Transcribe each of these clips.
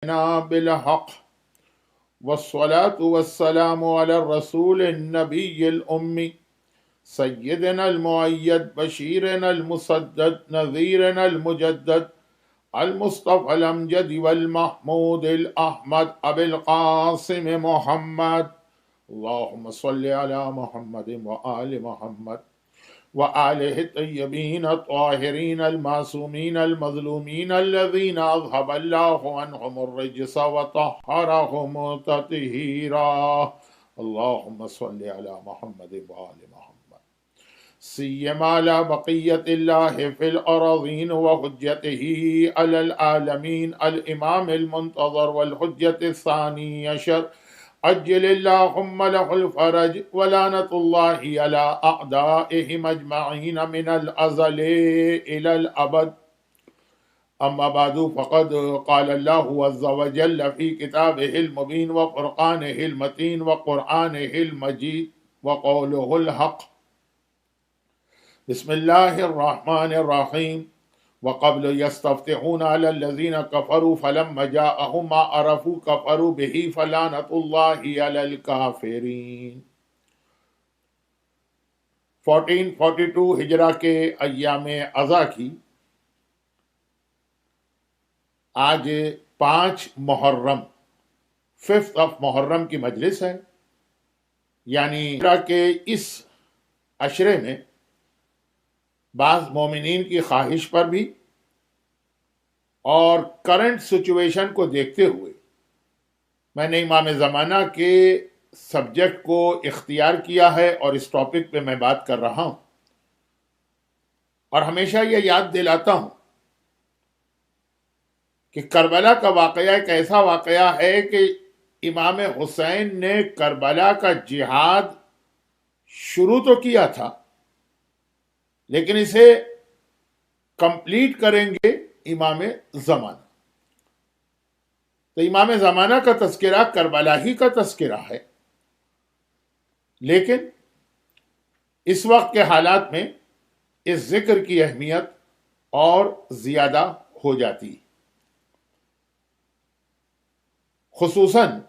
بالحق والصلاة والسلام على الرسول النبي الأمي سيدنا المؤيد بشيرنا المسدد نذيرنا المجدد المصطفى الأمجد والمحمود الأحمد أبي القاسم محمد اللهم صل على محمد وآل محمد وآله الطيبين الطاهرين المعصومين المظلومين الذين أذهب الله عنهم الرجس وطهرهم تطهيرا اللهم صل على محمد وآل محمد سيما على بقية الله في الأراضين وحجته على العالمين الإمام المنتظر والحجة الثاني عشر عجل اللهم له الفرج ولعنة الله على أعدائهم أجمعين من الأزل إلى الأبد أما بعد فقد قال الله عز وجل في كتابه المبين وفرقانه المتين وقرآنه المجيد وقوله الحق بسم الله الرحمن الرحيم وقبل يستفتحون على الذين كفروا فلما جاءهم ما عرفوا كفروا به فلعنة الله على الكافرين 1442 ہجرہ کے ایام اضحیٰ کی آج 5 محرم 5th of محرم کی مجلس ہے، یعنی ہجرہ کے اس عشرے میں بعض مومنین کی خواہش پر بھی اور کرنٹ سچویشن کو دیکھتے ہوئے میں نے امام زمانہ کے سبجیکٹ کو اختیار کیا ہے اور اس ٹاپک پہ میں بات کر رہا ہوں، اور ہمیشہ یہ یاد دلاتا ہوں کہ کربلا کا واقعہ ایک ایسا واقعہ ہے کہ امام حسین نے کربلا کا جہاد شروع تو کیا تھا لیکن اسے کمپلیٹ کریں گے امام زمانہ۔ تو امام زمانہ کا تذکرہ کربلا ہی کا تذکرہ ہے، لیکن اس وقت کے حالات میں اس ذکر کی اہمیت اور زیادہ ہو جاتی، خصوصاً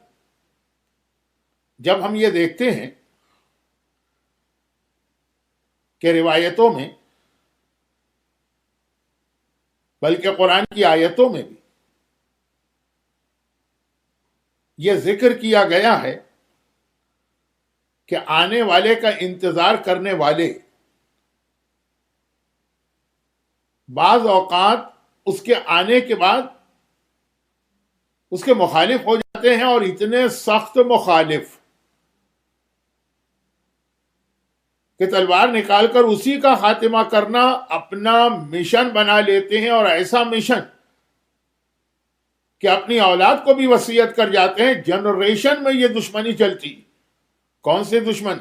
جب ہم یہ دیکھتے ہیں کہ روایتوں میں بلکہ قرآن کی آیتوں میں بھی یہ ذکر کیا گیا ہے کہ آنے والے کا انتظار کرنے والے بعض اوقات اس کے آنے کے بعد اس کے مخالف ہو جاتے ہیں، اور اتنے سخت مخالف کہ تلوار نکال کر اسی کا خاتمہ کرنا اپنا مشن بنا لیتے ہیں، اور ایسا مشن کہ اپنی اولاد کو بھی وصیت کر جاتے ہیں۔ جنریشن میں یہ دشمنی چلتی، کون سے دشمن؟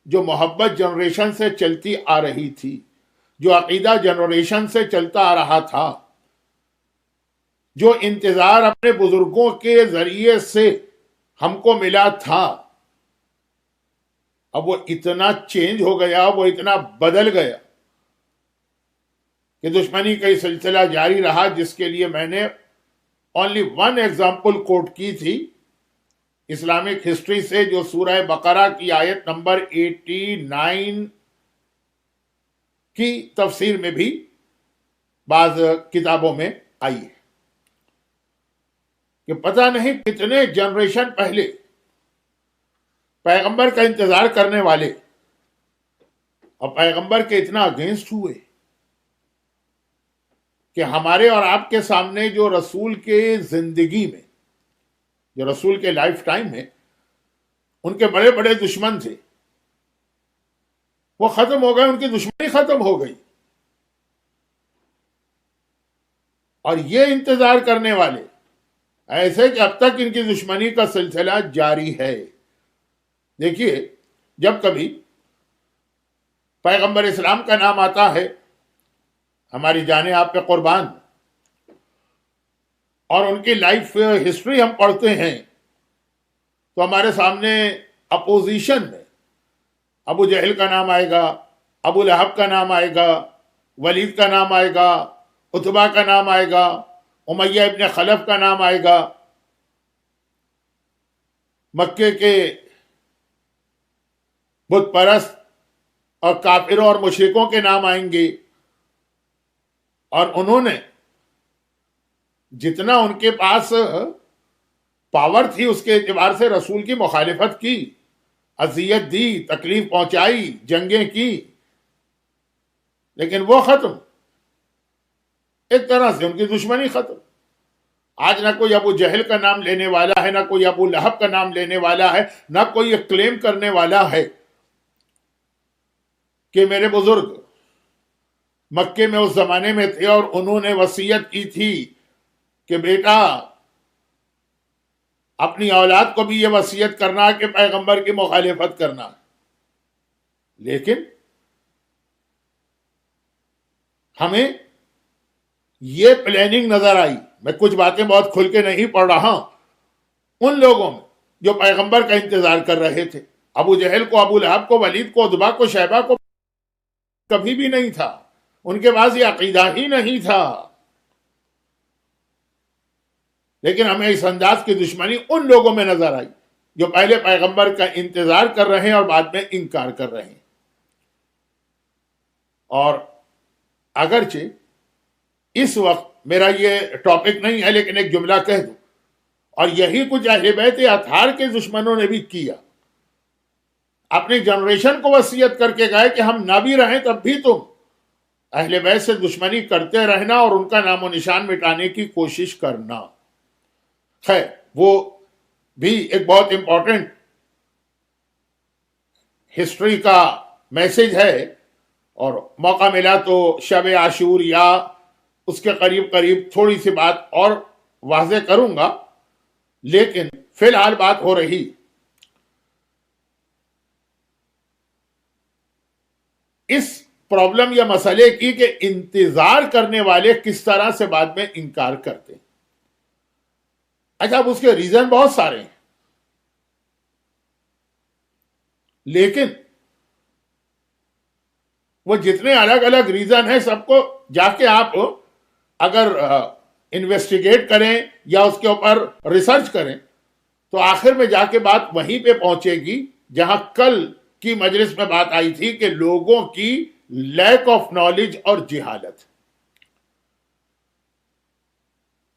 جو محبت جنریشن سے چلتی آ رہی تھی، جو عقیدہ جنریشن سے چلتا آ رہا تھا، جو انتظار اپنے بزرگوں کے ذریعے سے ہم کو ملا تھا، اب وہ اتنا چینج ہو گیا، وہ اتنا بدل گیا کہ دشمنی کا یہ سلسلہ جاری رہا، جس کے لیے میں نے اونلی 1 ایگزامپل کوٹ کی تھی اسلامک ہسٹری سے، جو سورہ بقرہ کی آیت نمبر 89 کی تفسیر میں بھی بعض کتابوں میں آئی ہے کہ پتہ نہیں کتنے جنریشن پہلے پیغمبر کا انتظار کرنے والے اور پیغمبر کے اتنا اگینسٹ ہوئے کہ ہمارے اور آپ کے سامنے جو رسول کے زندگی میں، جو رسول کے لائف ٹائم میں ان کے بڑے بڑے دشمن تھے، وہ ختم ہو گئے، ان کی دشمنی ختم ہو گئی، اور یہ انتظار کرنے والے ایسے کہ اب تک ان کی دشمنی کا سلسلہ جاری ہے۔ دیکھیے، جب کبھی پیغمبر اسلام کا نام آتا ہے، ہماری جانیں آپ پہ قربان، اور ان کی لائف ہسٹری ہم پڑھتے ہیں تو ہمارے سامنے اپوزیشن میں ابو جہل کا نام آئے گا، ابو لہب کا نام آئے گا، ولید کا نام آئے گا، عتبہ کا نام آئے گا، امیہ ابن خلف کا نام آئے گا، مکے کے بت پرست اور کافروں اور مشرکوں کے نام آئیں گے، اور انہوں نے جتنا ان کے پاس پاور تھی اس کے اعتبار سے رسول کی مخالفت کی، اذیت دی، تکلیف پہنچائی، جنگیں کی، لیکن وہ ختم، ایک طرح سے ان کی دشمنی ختم۔ آج نہ کوئی ابو جہل کا نام لینے والا ہے، نہ کوئی ابو لہب کا نام لینے والا ہے، نہ کوئی یہ کلیم کرنے والا ہے کہ میرے بزرگ مکے میں اس زمانے میں تھے اور انہوں نے وصیت کی تھی کہ بیٹا اپنی اولاد کو بھی یہ وصیت کرنا کہ پیغمبر کی مخالفت کرنا۔ لیکن ہمیں یہ پلاننگ نظر آئی، میں کچھ باتیں بہت کھل کے نہیں پڑھ رہا ہوں، ان لوگوں میں جو پیغمبر کا انتظار کر رہے تھے، ابو جہل کو، ابو لہب کو، ولید کو، عتبہ کو، شیبہ کو کبھی بھی نہیں تھا، ان کے پاس یہ عقیدہ ہی نہیں تھا، لیکن ہمیں اس انداز کی دشمنی ان لوگوں میں نظر آئی جو پہلے پیغمبر کا انتظار کر رہے ہیں اور بعد میں انکار کر رہے ہیں۔ اور اگرچہ اس وقت میرا یہ ٹاپک نہیں ہے، لیکن ایک جملہ کہہ دوں، اور یہی کچھ اہل بیت اطہار کے دشمنوں نے بھی کیا، اپنی جنریشن کو وصیت کر کے گئے کہ ہم نہ بھی رہیں تب بھی تم اہل بیت سے دشمنی کرتے رہنا اور ان کا نام و نشان مٹانے کی کوشش کرنا۔ خیر، وہ بھی ایک بہت امپورٹنٹ ہسٹری کا میسج ہے، اور موقع ملا تو شب عاشور یا اس کے قریب قریب تھوڑی سی بات اور واضح کروں گا، لیکن فی الحال بات ہو رہی اس پرابلم یا مسئلے کی کہ انتظار کرنے والے کس طرح سے بعد میں انکار کرتے ہیں۔ اچھا، اب اس کے ریزن بہت سارے ہیں، لیکن وہ جتنے الگ الگ ریزن ہیں سب کو جا کے آپ اگر انویسٹیگیٹ کریں یا اس کے اوپر ریسرچ کریں تو آخر میں جا کے بات وہیں پہ پہنچے گی جہاں کل کی مجلس میں بات آئی تھی کہ لوگوں کی لیک آف نالج اور جہالت۔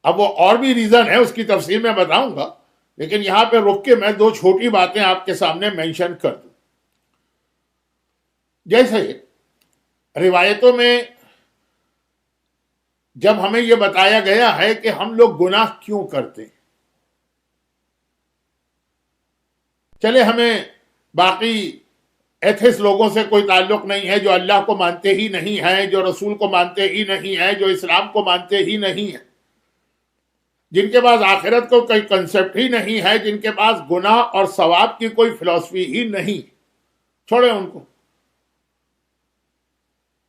اب وہ اور بھی ریزن ہے، اس کی تفصیل میں بتاؤں گا، لیکن یہاں پہ رک کے میں دو چھوٹی باتیں آپ کے سامنے مینشن کر دوں۔ جیسے روایتوں میں جب ہمیں یہ بتایا گیا ہے کہ ہم لوگ گناہ کیوں کرتے ہیں، چلے ہمیں باقی ایتھس لوگوں سے کوئی تعلق نہیں ہے جو اللہ کو مانتے ہی نہیں ہیں، جو رسول کو مانتے ہی نہیں ہیں، جو اسلام کو مانتے ہی نہیں ہیں، جن کے پاس آخرت کو کوئی کنسپٹ ہی نہیں ہے، جن کے پاس گناہ اور ثواب کی کوئی فلسفی ہی نہیں، چھوڑیں ان کو۔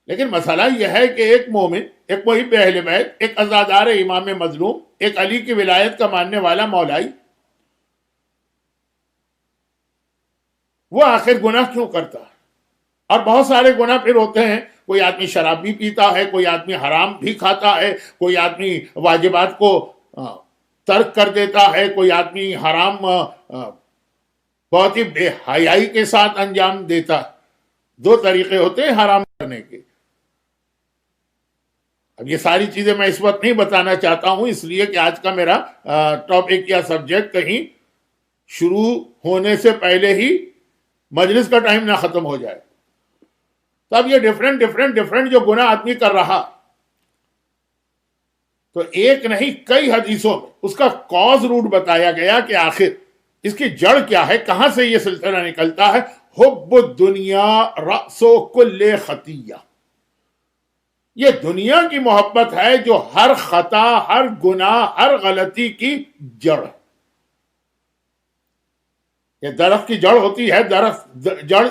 لیکن مسئلہ یہ ہے کہ ایک مومن، ایک محب اہل بیت، ایک عزادار امام مظلوم، ایک علی کی ولایت کا ماننے والا مولائی، وہ آخر گناہ کیوں کرتا ہے؟ اور بہت سارے گناہ پھر ہوتے ہیں، کوئی آدمی شراب بھی پیتا ہے، کوئی آدمی حرام بھی کھاتا ہے، کوئی آدمی واجبات کو ترک کر دیتا ہے، کوئی آدمی حرام بہت ہی بے حیائی کے ساتھ انجام دیتا ہے۔ دو طریقے ہوتے ہیں حرام کرنے کے۔ اب یہ ساری چیزیں میں اس وقت نہیں بتانا چاہتا ہوں، اس لیے کہ آج کا میرا ٹاپک یا سبجیکٹ کہیں شروع ہونے سے پہلے ہی مجلس کا ٹائم نہ ختم ہو جائے۔ تو اب یہ ڈیفرنٹ جو گناہ آدمی کر رہا، تو ایک نہیں کئی حدیثوں میں اس کا کاز روٹ بتایا گیا کہ آخر اس کی جڑ کیا ہے، کہاں سے یہ سلسلہ نکلتا ہے۔ حب الدنیا رأس کل خطیہ، یہ دنیا کی محبت ہے جو ہر خطا، ہر گناہ، ہر غلطی کی جڑ ہے۔ یہ درخت کی جڑ ہوتی ہے، درخت جڑ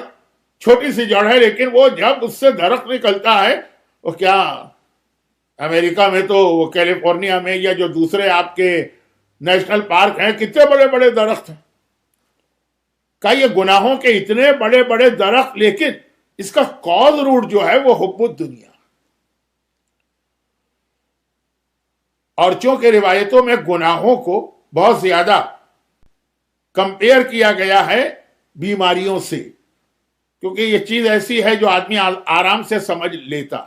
چھوٹی سی جڑ ہے، لیکن وہ جب اس سے درخت نکلتا ہے، وہ کیا امریکہ میں تو وہ کیلیفورنیا میں یا جو دوسرے آپ کے نیشنل پارک ہیں، کتنے بڑے بڑے درخت ہیں۔ کا یہ گناہوں کے اتنے بڑے بڑے درخت، لیکن اس کا کاز روٹ جو ہے وہ حب الدنیا۔ اور چونکہ روایتوں میں گناہوں کو بہت زیادہ کمپیئر کیا گیا ہے بیماریوں سے، کیونکہ یہ چیز ایسی ہے جو آدمی آرام سے سمجھ لیتا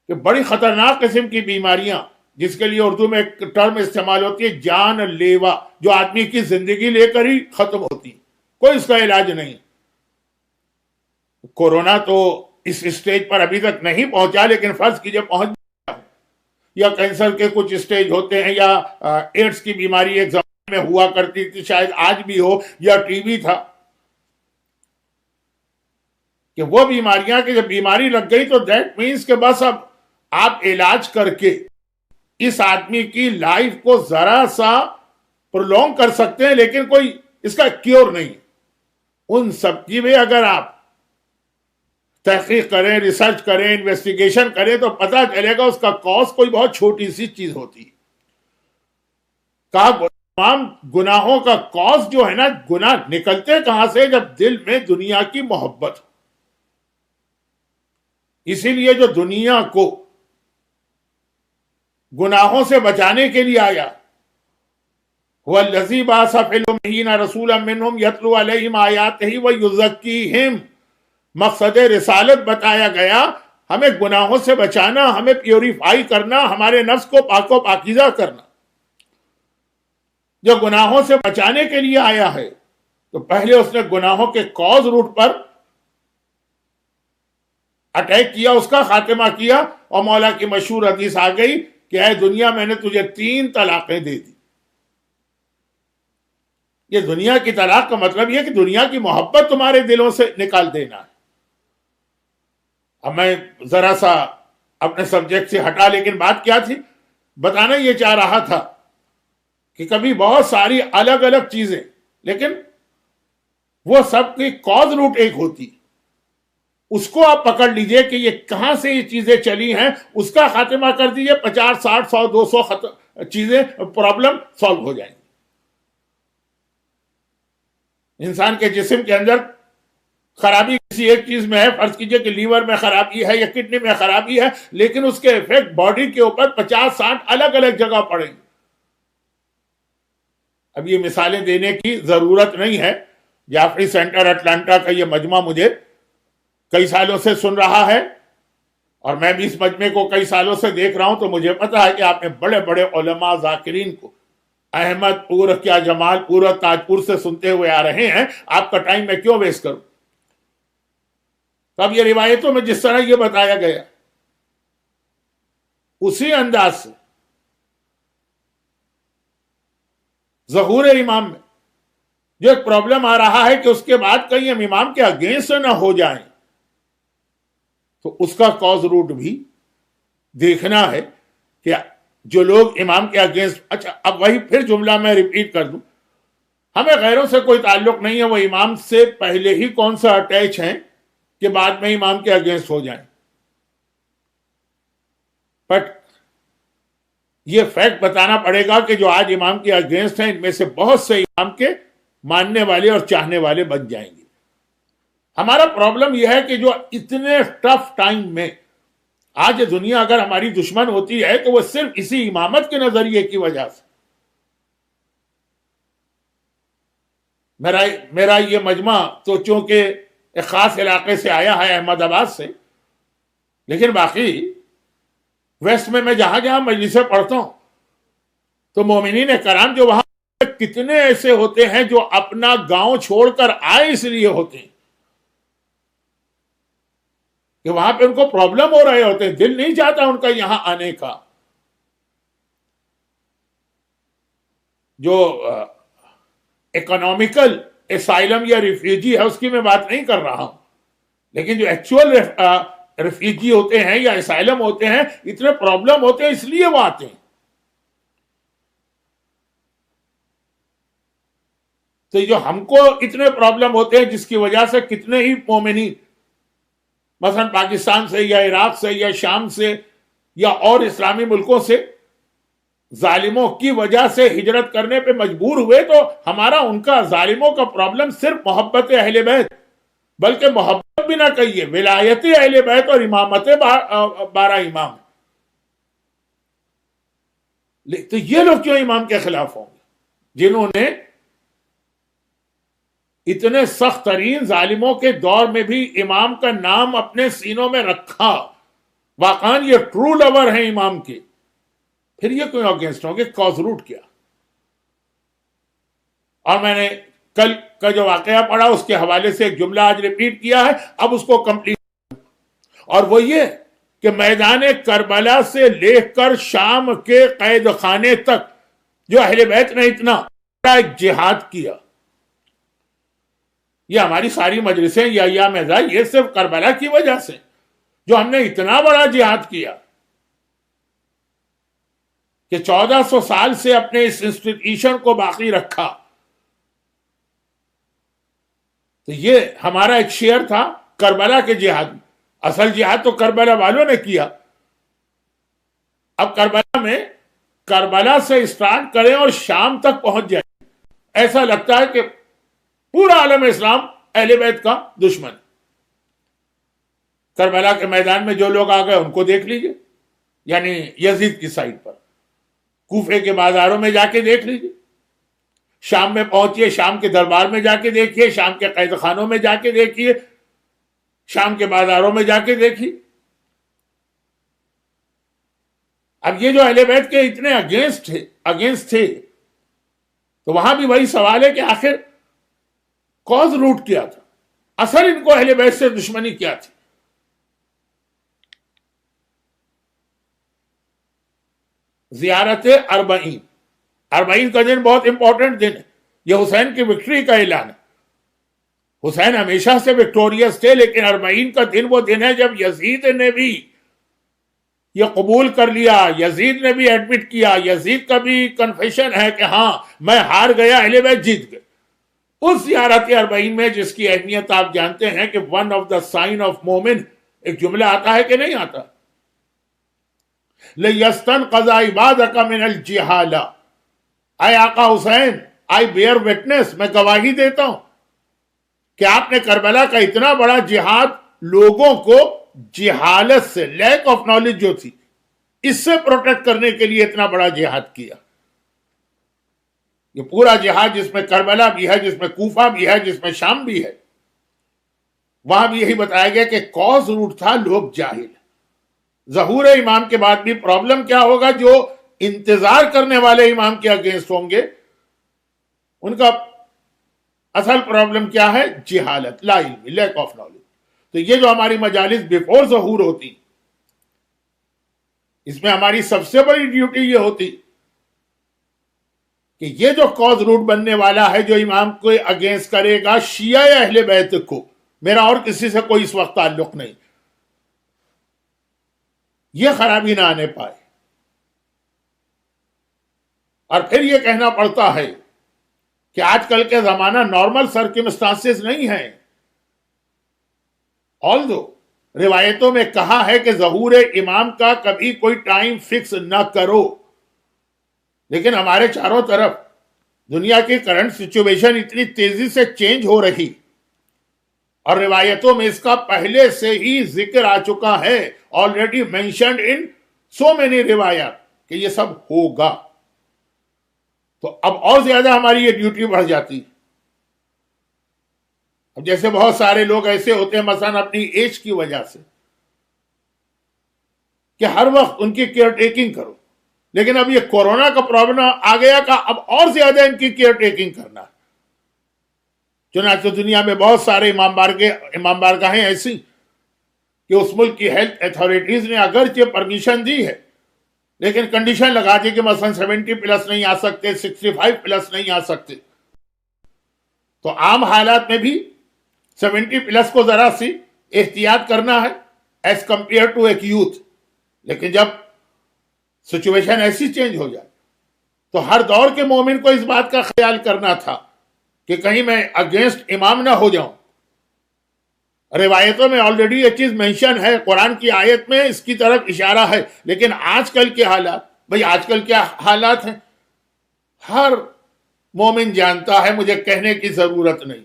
کہ بڑی خطرناک قسم کی بیماریاں، جس کے لیے اردو میں ایک ٹرم استعمال ہوتی ہے جان لیوا، جو آدمی کی زندگی لے کر ہی ختم ہوتی، کوئی اس کا علاج نہیں۔ کورونا تو اس اسٹیج پر ابھی تک نہیں پہنچا، لیکن فرض کیجئے پہنچ گیا، یا کینسر کے کچھ اسٹیج ہوتے ہیں، یا ایڈز کی بیماری ایک زمانے میں ہوا کرتی تھی، شاید آج بھی ہو، یا ٹی بی تھا، کہ وہ بیماریاں کہ جب بیماری لگ گئی تو دیٹ مینس کہ بس اب آپ علاج کر کے اس آدمی کی لائف کو ذرا سا پرولونگ کر سکتے ہیں، لیکن کوئی اس کا کیور نہیں۔ ان سب کی بھی اگر آپ تحقیق کریں، ریسرچ کریں، انویسٹیگیشن کریں تو پتہ چلے گا اس کا کاز کوئی بہت چھوٹی سی چیز ہوتی ہے۔ کہا تمام گناہوں کا کاز جو ہے نا، گناہ نکلتے کہاں سے؟ جب دل میں دنیا کی محبت ہو۔ اسی لیے جو دنیا کو گناہوں سے بچانے کے لیے آیا، وَالَّذِي بَعَثَ فِي الْأُمِّيِّينَ رَسُولًا مِّنْهُمْ يَتْلُو عَلَيْهِمْ آيَاتِهِ وَيُزَكِّيهِمْ، مقصد رسالت بتایا گیا، ہمیں گناہوں سے بچانا، ہمیں پیوریفائی کرنا، ہمارے نفس کو پاک و پاکیزہ کرنا۔ جو گناہوں سے بچانے کے لیے آیا ہے تو پہلے اس نے گناہوں کے کاز روٹ پر اٹیک کیا، اس کا خاتمہ کیا، اور مولا کی مشہور حدیث آ گئی کہ اے دنیا میں نے تجھے 3 طلاقیں دے دی۔ یہ دنیا کی طلاق کا مطلب یہ کہ دنیا کی محبت تمہارے دلوں سے نکال دینا ہے۔ اب میں ذرا سا اپنے سبجیکٹ سے ہٹا، لیکن بات کیا تھی؟ بتانا یہ چاہ رہا تھا کہ کبھی بہت ساری الگ الگ چیزیں، لیکن وہ سب کی کاز روٹ ایک ہوتی، اس کو آپ پکڑ لیجئے کہ یہ کہاں سے یہ چیزیں چلی ہیں، اس کا خاتمہ کر دیجئے، 50 60 100 200 چیزیں پرابلم سالو ہو جائیں گی۔ انسان کے جسم کے اندر خرابی کسی ایک چیز میں ہے، فرض کیجئے کہ لیور میں خرابی ہے یا کڈنی میں خرابی ہے، لیکن اس کے ایفیکٹ باڈی کے اوپر 50 60 الگ الگ جگہ پڑیں گے۔ اب یہ مثالیں دینے کی ضرورت نہیں ہے، جعفری سینٹر اٹلانٹا کا یہ مجمع مجھے کئی سالوں سے سن رہا ہے، اور میں بھی اس مجمع کو کئی سالوں سے دیکھ رہا ہوں، تو مجھے پتا ہے کہ آپ نے بڑے بڑے علماء ذاکرین کو احمد پور، کیا جمال پور، تاجپور سے سنتے ہوئے آ رہے ہیں، آپ کا ٹائم میں کیوں ویسٹ کروں؟ اب یہ روایتوں میں جس طرح یہ بتایا گیا، اسی انداز سے ظہور امام میں جو ایک پرابلم آ رہا ہے کہ اس کے بعد کہیں ہم امام کے اگینسٹ نہ ہو جائیں، تو اس کا کاز روٹ بھی دیکھنا ہے کہ جو لوگ امام کے اگینسٹ، اچھا اب وہی پھر جملہ میں ریپیٹ کر دوں، ہمیں غیروں سے کوئی تعلق نہیں ہے، وہ امام سے پہلے ہی کون سا اٹیچ ہیں کہ بعد میں امام کے اگینسٹ ہو جائیں۔ بٹ یہ فیکٹ بتانا پڑے گا کہ جو آج امام کے اگینسٹ ہیں، ان میں سے بہت سے امام کے ماننے والے اور چاہنے والے بن جائیں گے۔ ہمارا پرابلم یہ ہے کہ جو اتنے ٹف ٹائم میں آج دنیا اگر ہماری دشمن ہوتی ہے تو وہ صرف اسی امامت کے نظریے کی وجہ سے۔ میرا یہ مجمع تو چونکہ ایک خاص علاقے سے آیا ہے، احمد آباد سے، لیکن باقی ویسٹ میں جہاں جہاں مجلسیں پڑھتا ہوں تو مومنین کرام جو وہاں کتنے ایسے ہوتے ہیں جو اپنا گاؤں چھوڑ کر آئے اس لیے ہوتے ہیں کہ وہاں پہ ان کو پرابلم ہو رہے ہوتے ہیں، دل نہیں چاہتا ان کا یہاں آنے کا۔ جو اکنامیکل اسائلم یا ریفیوجی ہے اس کی میں بات نہیں کر رہا ہوں، لیکن جو ایکچوئل ریفیوجی ہوتے ہیں یا اسائلم ہوتے ہیں، اتنے پرابلم ہوتے ہیں اس لیے وہ آتے ہیں۔ تو جو ہم کو اتنے پرابلم ہوتے ہیں جس کی وجہ سے کتنے ہی مومنین مثلا پاکستان سے یا عراق سے یا شام سے یا اور اسلامی ملکوں سے ظالموں کی وجہ سے ہجرت کرنے پہ مجبور ہوئے، تو ہمارا ان کا ظالموں کا پرابلم صرف محبت اہل بیت، بلکہ محبت بھی نہ کہیے، ولایت اہل بیت اور امامت 12 امام۔ تو یہ لوگ کیوں امام کے خلاف ہوں گے؟ جنہوں نے اتنے سخت ترین ظالموں کے دور میں بھی امام کا نام اپنے سینوں میں رکھا، واقعاً یہ ٹرو لور ہیں امام کے، پھر یہ کوئی اگینسٹ ہوں گے؟ کاز روٹ کیا؟ اور میں نے کل کا جو واقعہ پڑھا اس کے حوالے سے ایک جملہ آج ریپیٹ کیا ہے، اب اس کو کمپلیٹ، اور وہ یہ کہ میدان کربلا سے لے کر شام کے قید خانے تک جو اہل بیت نے اتنا بڑا ایک جہاد کیا، یہ ہماری ساری مجلسیں یا ایام ازا یہ صرف کربلا کی وجہ سے، جو ہم نے اتنا بڑا جہاد کیا کہ 1400 سال سے اپنے اس انسٹیٹیوشن کو باقی رکھا، تو یہ ہمارا ایک شیئر تھا کربلا کے جہاد میں۔ اصل جہاد تو کربلا والوں نے کیا، اب کربلا میں کربلا سے اسٹارٹ کریں اور شام تک پہنچ جائیں، ایسا لگتا ہے کہ پورا عالم اسلام اہل بیت کا دشمن۔ کربلا کے میدان میں جو لوگ آ گئے ان کو دیکھ لیجئے، یعنی یزید کی سائڈ پر، کوفے کے بازاروں میں جا کے دیکھ لیجئے، شام میں پہنچیے، شام کے دربار میں جا کے دیکھیے، شام کے قید خانوں میں جا کے دیکھیے، شام کے بازاروں میں جا کے دیکھیے۔ اب یہ جو اہل بیت کے اتنے اگینسٹ تھے تو وہاں بھی وہی سوال ہے کہ آخر کاز روٹ کیا تھا، اصل ان کو اہل بیت سے دشمنی کیا تھی؟ زیارت اربعین کا دن بہت امپورٹنٹ دن ہے، یہ حسین کی وکٹری کا اعلان ہے۔ حسین ہمیشہ سے وکٹوریس تھے، لیکن اربعین کا دن وہ دن ہے جب یزید نے بھی یہ قبول کر لیا، یزید نے بھی ایڈمٹ کیا، یزید کا بھی کنفیشن ہے کہ ہاں میں ہار گیا، اہل بیت جیت گئے۔ اس زیارت اربعین میں جس کی اہمیت آپ جانتے ہیں کہ one of the sign of مومن، ایک جملہ آتا ہے کہ نہیں آتا، لِيَسْتَنْقَذَ عِبَادَكَ مِنَ الْجِهَالَةِ، اے آقا حسین، آئی بیئر وٹنس، میں گواہی دیتا ہوں کہ آپ نے کربلا کا اتنا بڑا جہاد لوگوں کو جہالت سے، لیک آف نالج جو تھی، اس سے پروٹیکٹ کرنے کے لیے اتنا بڑا جہاد کیا۔ یہ پورا جہاد جس میں کربلا بھی ہے، جس میں کوفہ بھی ہے، جس میں شام بھی ہے، وہاں بھی یہی بتایا گیا کہ کاز روٹ تھا لوگ جاہل۔ ظہور امام کے بعد بھی پرابلم کیا ہوگا؟ جو انتظار کرنے والے امام کے اگینسٹ ہوں گے، ان کا اصل پرابلم کیا ہے؟ جہالت، لا علم، لیک آف نالج۔ تو یہ جو ہماری مجالس بیفور ظہور ہوتی، اس میں ہماری سب سے بڑی ڈیوٹی یہ ہوتی کہ یہ جو کاز روٹ بننے والا ہے، جو امام کو اگینسٹ کرے گا شیعہ اہل بیت کو، میرا اور کسی سے کوئی اس وقت تعلق نہیں، یہ خرابی نہ آنے پائے۔ اور پھر یہ کہنا پڑتا ہے کہ آج کل کے زمانہ نارمل سرکمسٹانسز نہیں ہیں، آلدو روایتوں میں کہا ہے کہ ظہور امام کا کبھی کوئی ٹائم فکس نہ کرو، لیکن ہمارے چاروں طرف دنیا کی کرنٹ سچویشن اتنی تیزی سے چینج ہو رہی، اور روایتوں میں اس کا پہلے سے ہی ذکر آ چکا ہے، already mentioned in so many روایات، کہ یہ سب ہوگا، تو اب اور زیادہ ہماری یہ ڈیوٹی بڑھ جاتی۔ اب جیسے بہت سارے لوگ ایسے ہوتے ہیں مثلا اپنی ایج کی وجہ سے کہ ہر وقت ان کی کیئر ٹیکنگ کرو، لیکن اب یہ کورونا کا پرابلم آ گیا کہ اب اور زیادہ ان کی کیئر ٹیکنگ کرنا ہے۔ چنانچہ دنیا میں بہت سارے امام بارگاہیں ایسی کہ اس ملک کی ہیلتھ اتھارٹیز نے اگرچہ پرمیشن دی ہے، لیکن کنڈیشن لگا دی کہ مثلا 70 پلس نہیں آ سکتے، 65 پلس نہیں آ سکتے۔ تو عام حالات میں بھی 70 پلس کو ذرا سی احتیاط کرنا ہے ایز کمپیئر ٹو ایک یوتھ، لیکن جب سچویشن ایسی چینج ہو جائے تو ہر دور کے مومن کو اس بات کا خیال کرنا تھا کہ کہیں میں اگینسٹ امام نہ ہو جاؤں۔ روایتوں میں آلریڈی یہ چیز مینشن ہے، قرآن کی آیت میں اس کی طرف اشارہ ہے، لیکن آج کل کے حالات، بھئی آج کل کیا حالات ہیں ہر مومن جانتا ہے، مجھے کہنے کی ضرورت نہیں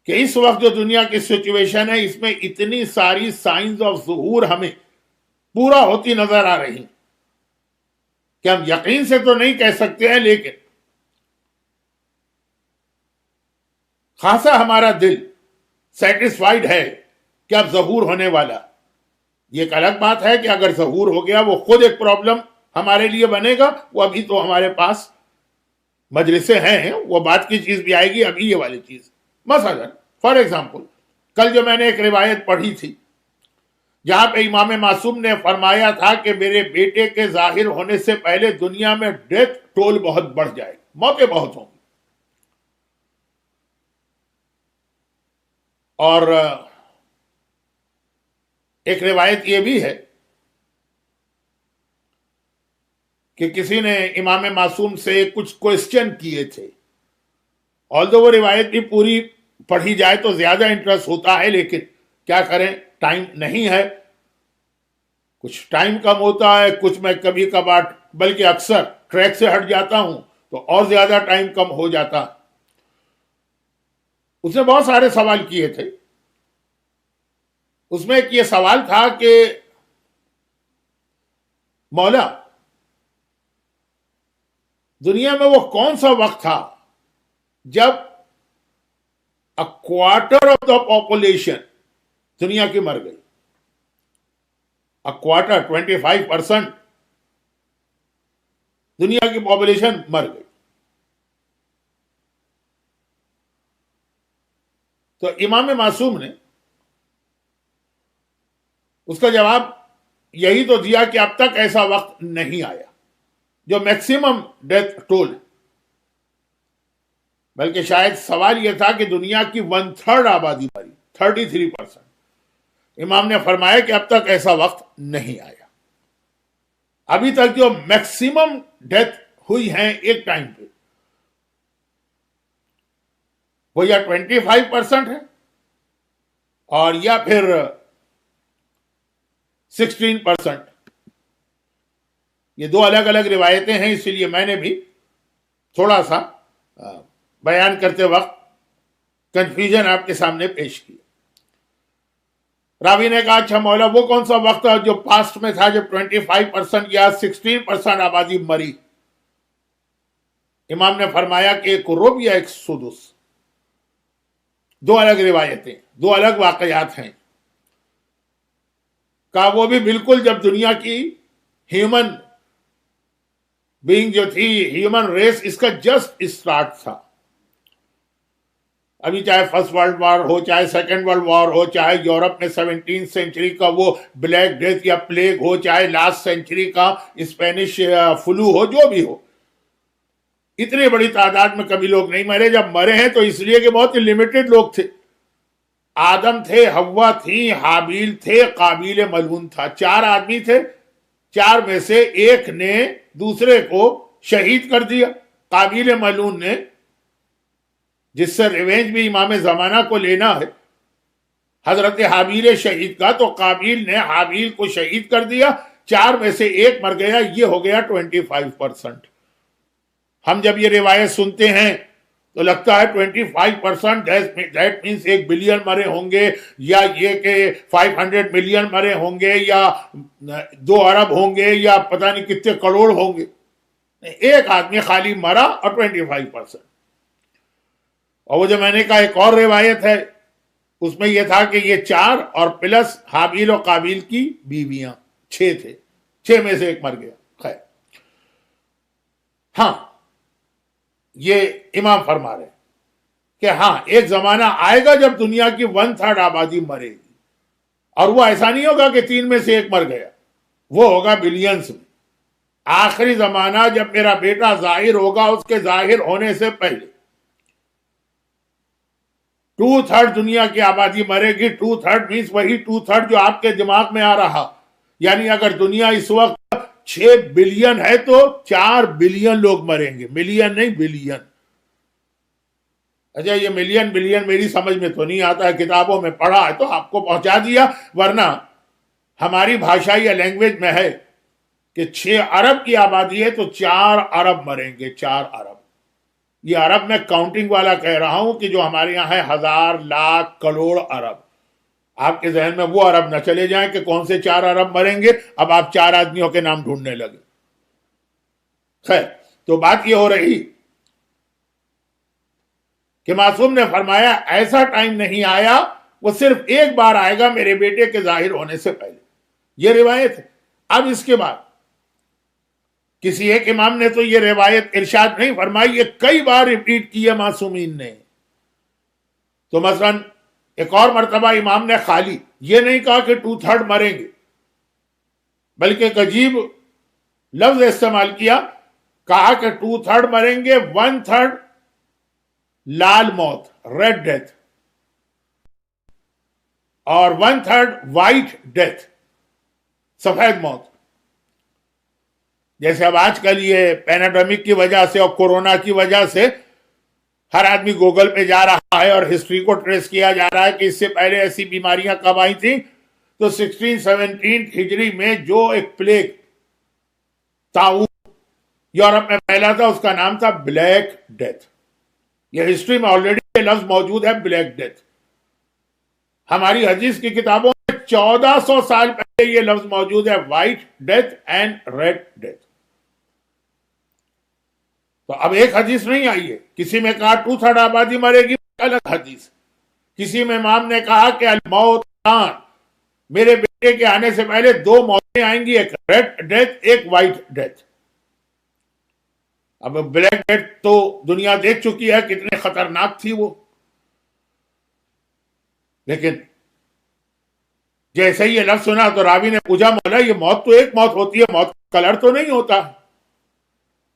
کہ اس وقت جو دنیا کی سچویشن ہے اس میں اتنی ساری سائنز آف ظہور ہمیں پورا ہوتی نظر آ رہی کہ ہم یقین سے تو نہیں کہہ سکتے ہیں، لیکن خاصا ہمارا دل سیٹسفائیڈ ہے کہ اب ظہور ہونے والا۔ یہ ایک الگ بات ہے کہ اگر ظہور ہو گیا وہ خود ایک پرابلم ہمارے لیے بنے گا، وہ ابھی تو ہمارے پاس مجلسیں ہیں، وہ بات کی چیز بھی آئے گی۔ ابھی یہ والی چیز مثلا فار ایگزامپل، کل جو میں نے ایک روایت پڑھی تھی جہاں پہ امام معصوم نے فرمایا تھا کہ میرے بیٹے کے ظاہر ہونے سے پہلے دنیا میں ڈیتھ ٹول بہت بڑھ جائے گی، موتیں بہت ہوں گی۔ اور ایک روایت یہ بھی ہے کہ کسی نے امام معصوم سے کچھ کوئسچن کیے تھے، although وہ روایت بھی پوری پڑھی جائے تو زیادہ انٹرسٹ ہوتا ہے، لیکن کیا کریں، ٹائم نہیں ہے، کچھ ٹائم کم ہوتا ہے، کچھ میں کبھی کبھار بلکہ اکثر ٹریک سے ہٹ جاتا ہوں تو اور زیادہ ٹائم کم ہو جاتا۔ اس نے بہت سارے سوال کیے تھے، اس میں ایک یہ سوال تھا کہ مولا دنیا میں وہ کون سا وقت تھا جب کوارٹر آف دا پاپولیشن دنیا کی مر گئی، کوارٹر 25% دنیا کی پاپولیشن مر گئی۔ تو امام معصوم نے اس کا جواب یہی تو دیا کہ اب تک ایسا وقت نہیں آیا جو میکسیمم ڈیتھ ٹول، بلکہ شاید سوال یہ تھا کہ دنیا کی 1/3 آبادی مری، 33%۔ امام نے فرمایا کہ اب تک ایسا وقت نہیں آیا، ابھی تک جو میکسیمم ڈیتھ ہوئی ہیں ایک ٹائم پہ وہ یا 25% ہے اور یا پھر 16%۔ یہ دو الگ الگ روایتیں ہیں، اسی لیے میں نے بھی تھوڑا سا بیان کرتے وقت کنفیوژن آپ کے سامنے پیش کی۔ راوی نے کہا اچھا مولا وہ کون سا وقت جو پاسٹ میں تھا جب 25% یا 16% آبادی مری؟ امام نے فرمایا کہ ایک ربع یا ایک سدس، دو الگ روایتیں، دو الگ واقعات ہیں۔ کہا وہ بھی بالکل جب دنیا کی ہیومن بینگ جو تھی، ہیومن ریس، اس کا جسٹ اسٹارٹ تھا۔ ابھی چاہے فرسٹ ورلڈ وار ہو، چاہے سیکنڈ ورلڈ وار ہو، چاہے یورپ میں 17 سینچری کا وہ بلیک ڈیتھ یا پلیگ ہو، چاہے لاسٹ سینچری کا اسپینش فلو ہو، جو بھی ہو، اتنی بڑی تعداد میں کبھی لوگ نہیں مرے۔ جب مرے ہیں تو اس لیے کہ بہت لمیٹڈ لوگ تھے۔ آدم تھے، حوا تھی، حابیل تھے، قابیل ملعون تھا، 4 آدمی تھے، 4 میں سے ایک نے دوسرے کو شہید کر دیا۔ قابیل ملعون نے، جس سے ریونج بھی امام زمانہ کو لینا ہے، حضرت حابیل شہید کا، تو قابیل نے حابیل کو شہید کر دیا، 4 میں سے ایک مر گیا، یہ ہو گیا 25%۔ ہم جب یہ روایت سنتے ہیں تو لگتا ہے 25%، دیٹ مینس 1 بلین مرے ہوں گے، یا یہ کہ 500 ملین مرے ہوں گے، یا 2 ارب ہوں گے، یا پتہ نہیں کتنے کروڑ ہوں گے۔ ایک آدمی خالی مرا اور 25%۔ اور وہ جو میں نے کہا ایک اور روایت ہے، اس میں یہ تھا کہ یہ 4 اور پلس حابیل و قابیل کی بیویاں 6 تھے، 6 میں سے ایک مر گیا۔ خیر، ہاں یہ امام فرما رہے کہ ہاں ایک زمانہ آئے گا جب دنیا کی 1/3 آبادی مرے گی، اور وہ ایسا نہیں ہوگا کہ 3 میں سے ایک مر گیا، وہ ہوگا بلینز میں۔ آخری زمانہ جب میرا بیٹا ظاہر ہوگا، اس کے ظاہر ہونے سے پہلے 2/3 دنیا کی آبادی مرے گی۔ 2/3 مینس وہی 2/3 جو آپ کے دماغ میں آ رہا، یعنی اگر دنیا اس وقت 6 بلین ہے تو 4 بلین لوگ مریں گے، ملین نہیں بلین۔ اچھا یہ ملین بلین میری سمجھ میں تو نہیں آتا ہے، کتابوں میں پڑھا ہے تو آپ کو پہنچا دیا، ورنہ ہماری بھاشا یا لینگویج میں ہے کہ 6 ارب کی آبادی ہے تو 4 ارب مریں گے، 4 ارب۔ یہ ارب میں کاؤنٹنگ والا کہہ رہا ہوں کہ جو ہمارے یہاں ہے 1000 لاکھ کروڑ ارب۔ آپ کے ذہن میں وہ ارب نہ چلے جائیں کہ کون سے 4 ارب مریں گے، اب آپ 4 آدمیوں کے نام ڈھونڈنے لگے۔ خیر، تو بات یہ ہو رہی کہ معصوم نے فرمایا ایسا ٹائم نہیں آیا، وہ صرف ایک بار آئے گا میرے بیٹے کے ظاہر ہونے سے پہلے. یہ روایت ہے. اب اس کے بعد کسی ایک امام نے تو یہ روایت ارشاد نہیں فرمائی، یہ کئی بار ریپیٹ کی ہے معصومین نے. تو مثلا ایک اور مرتبہ امام نے خالی یہ نہیں کہا کہ 2/3 مریں گے، بلکہ ایک عجیب لفظ استعمال کیا، کہا کہ 2/3 مریں گے، 1/3 لال موت، ریڈ ڈیتھ، اور 1/3 وائٹ ڈیتھ، سفید موت. جیسے اب آج کل یہ پینڈیمک کی وجہ سے اور کورونا کی وجہ سے ہر آدمی گوگل پہ جا رہا ہے اور ہسٹری کو ٹریس کیا جا رہا ہے کہ اس سے پہلے ایسی بیماریاں کب آئی تھیں. تو 1617 ہجری میں جو ایک پلیگ طاعون یورپ میں پھیلا تھا، اس کا نام تھا بلیک ڈیتھ. یہ ہسٹری میں آلریڈی یہ لفظ موجود ہے، بلیک ڈیتھ. ہماری حدیث کی کتابوں میں 1400 سال پہلے یہ لفظ موجود ہے، white death and red death. تو اب ایک حدیث نہیں آئی ہے. کسی میں کہا 2/3 آبادی مرے گی، الگ حدیث. کسی میں امام نے کہا کہ الموت آن، میرے بیٹے کے آنے سے پہلے 2 موتیں آئیں گی، ایک ریڈ ڈیتھ، ایک وائٹ ڈیتھ. اب بلیک ڈیتھ تو دنیا دیکھ چکی ہے کتنے خطرناک تھی وہ. لیکن جیسے ہی یہ لفظ سنا تو راوی نے پوچھا، مولا یہ موت تو ایک موت ہوتی ہے، موت کا کلر تو نہیں ہوتا؟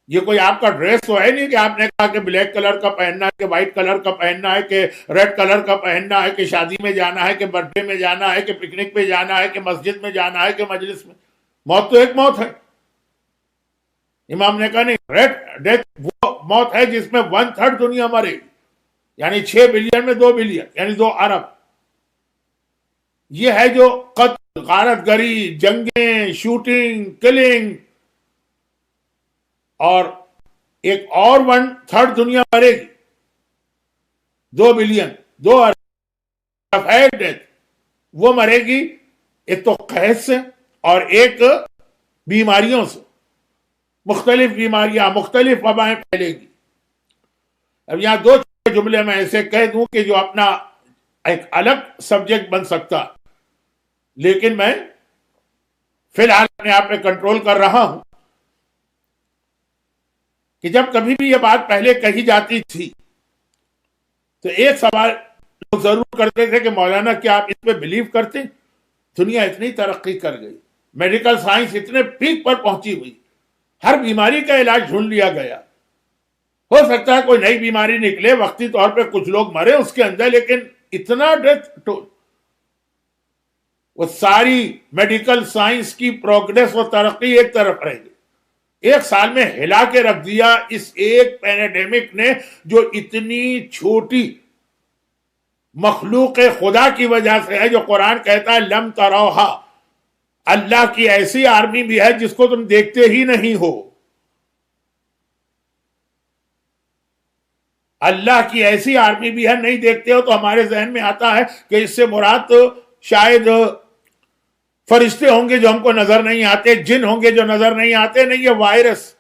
یہ کوئی آپ کا ڈریس تو ہے نہیں کہ آپ نے کہا کہ بلیک کلر کا پہننا ہے، کہ وائٹ کلر کا پہننا ہے، کہ ریڈ کلر کا پہننا ہے، کہ شادی میں جانا ہے، کہ برتھ ڈے میں جانا ہے، کہ پکنک پہ جانا ہے، کہ مسجد میں جانا ہے، کہ مجلس میں. موت تو ایک موت ہے. امام نے کہا نہیں، ریڈ ڈیتھ وہ موت ہے جس میں 1/3 دنیا مرے، یعنی 6 بلین میں 2 بلین، یعنی 2 ارب. یہ ہے جو قتل، غارت گری، جنگیں، شوٹنگ، کلنگ. اور ایک اور 1/3 دنیا مرے گی، 2 بلین، 2 ارب. سفید ڈیتھ وہ مرے گی ایک تو قحط سے اور ایک بیماریوں سے. مختلف بیماریاں، مختلف وبائیں پھیلے گی. اب یہاں 2 جملے میں ایسے کہہ دوں کہ جو اپنا ایک الگ سبجیکٹ بن سکتا، لیکن میں فی الحال اپنے آپ پہ کنٹرول کر رہا ہوں کہ جب کبھی بھی یہ بات پہلے کہی جاتی تھی تو ایک سوال لوگ ضرور کرتے تھے کہ مولانا کیا آپ اس پہ بلیو کرتے؟ دنیا اتنی ترقی کر گئی، میڈیکل سائنس اتنے پیک پر پہنچی ہوئی، ہر بیماری کا علاج ڈھونڈ لیا گیا. ہو سکتا ہے کوئی نئی بیماری نکلے، وقتی طور پہ کچھ لوگ مرے اس کے اندر، لیکن اتنا ڈیتھ، وہ ساری میڈیکل سائنس کی پروگریس و ترقی ایک طرف رہ گئی. 1 سال میں ہلا کے رکھ دیا اس ایک پینڈیمک نے، جو اتنی چھوٹی مخلوق خدا کی وجہ سے ہے، جو قرآن کہتا ہے لم تروہا، اللہ کی ایسی آرمی بھی ہے جس کو تم دیکھتے ہی نہیں ہو. اللہ کی ایسی آرمی بھی ہے، نہیں دیکھتے ہو. تو ہمارے ذہن میں آتا ہے کہ اس سے مراد تو شاید فرشتے ہوں گے جو ہم کو نظر نہیں آتے، جن ہوں گے جو نظر نہیں آتے. نہیں، یہ وائرس.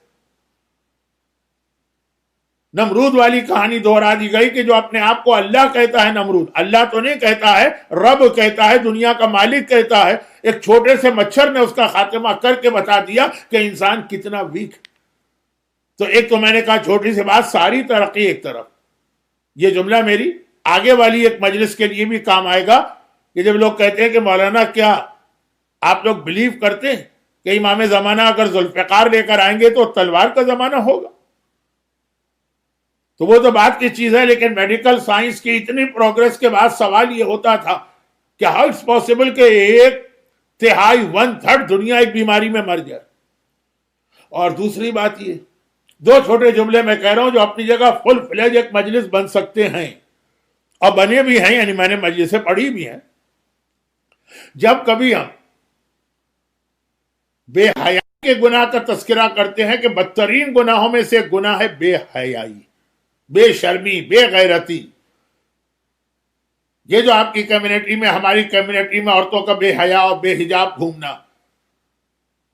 نمرود والی کہانی دہرا دی گئی کہ جو اپنے آپ کو اللہ کہتا ہے، نمرود اللہ تو نہیں کہتا ہے، رب کہتا ہے، دنیا کا مالک کہتا ہے. ایک چھوٹے سے مچھر نے اس کا خاتمہ کر کے بتا دیا کہ انسان کتنا ویک. تو ایک تو میں نے کہا چھوٹی سی بات، ساری ترقی ایک طرف. یہ جملہ میری آگے والی ایک مجلس کے لیے بھی کام آئے گا کہ جب لوگ کہتے ہیں کہ مولانا کیا آپ لوگ بلیو کرتے ہیں کہ امام زمانہ اگر ذوالفقار لے کر آئیں گے تو تلوار کا زمانہ ہوگا؟ تو وہ تو بات کی چیز ہے، لیکن میڈیکل سائنس کی اتنی پروگریس کے بعد سوال یہ ہوتا تھا کہ ہاؤ اٹس پاسبل کہ 1/3 1/3 دنیا ایک بیماری میں مر جائے. اور دوسری بات یہ 2 چھوٹے جملے میں کہہ رہا ہوں جو اپنی جگہ فل فلیج ایک مجلس بن سکتے ہیں، اور بنے بھی ہیں، یعنی میں نے مجلسیں پڑھی بھی ہیں. جب کبھی ہم بے حیائی کے گناہ کا تذکرہ کرتے ہیں کہ بدترین گناہوں میں سے ایک گناہ ہے بے حیائی، بے شرمی، بے غیرتی. یہ جو آپ کی کمیونٹی میں، ہماری کمیونٹی میں عورتوں کا بے حیا اور بے حجاب گھومنا،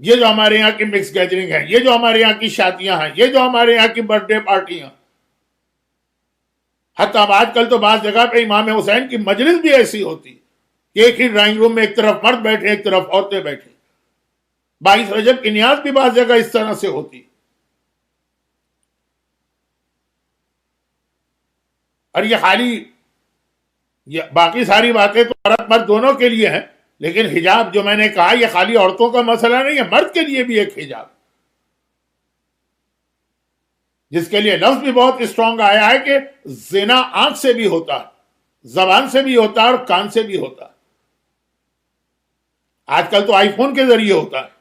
یہ جو ہمارے یہاں کی مکس گیدرنگ ہے، یہ جو ہمارے یہاں کی شادیاں ہیں، یہ جو ہمارے یہاں کی برتھ ڈے پارٹیاں، حتیٰ اب آج کل تو بعض جگہ پہ امام حسین کی مجلس بھی ایسی ہوتی کہ ایک ہی ڈرائنگ روم میں ایک طرف مرد بیٹھے ایک طرف عورتیں بیٹھے. 22 رجب کی نیاز بھی بعض جگہ اس طرح سے ہوتی. اور یہ خالی باقی ساری باتیں تو عورت مرد دونوں کے لیے ہیں، لیکن حجاب جو میں نے کہا یہ خالی عورتوں کا مسئلہ نہیں ہے، مرد کے لیے بھی ایک حجاب، جس کے لیے لفظ بھی بہت اسٹرانگ آیا ہے کہ زنا آنکھ سے بھی ہوتا ہے، زبان سے بھی ہوتا ہے اور کان سے بھی ہوتا ہے. آج کل تو آئی فون کے ذریعے ہوتا ہے.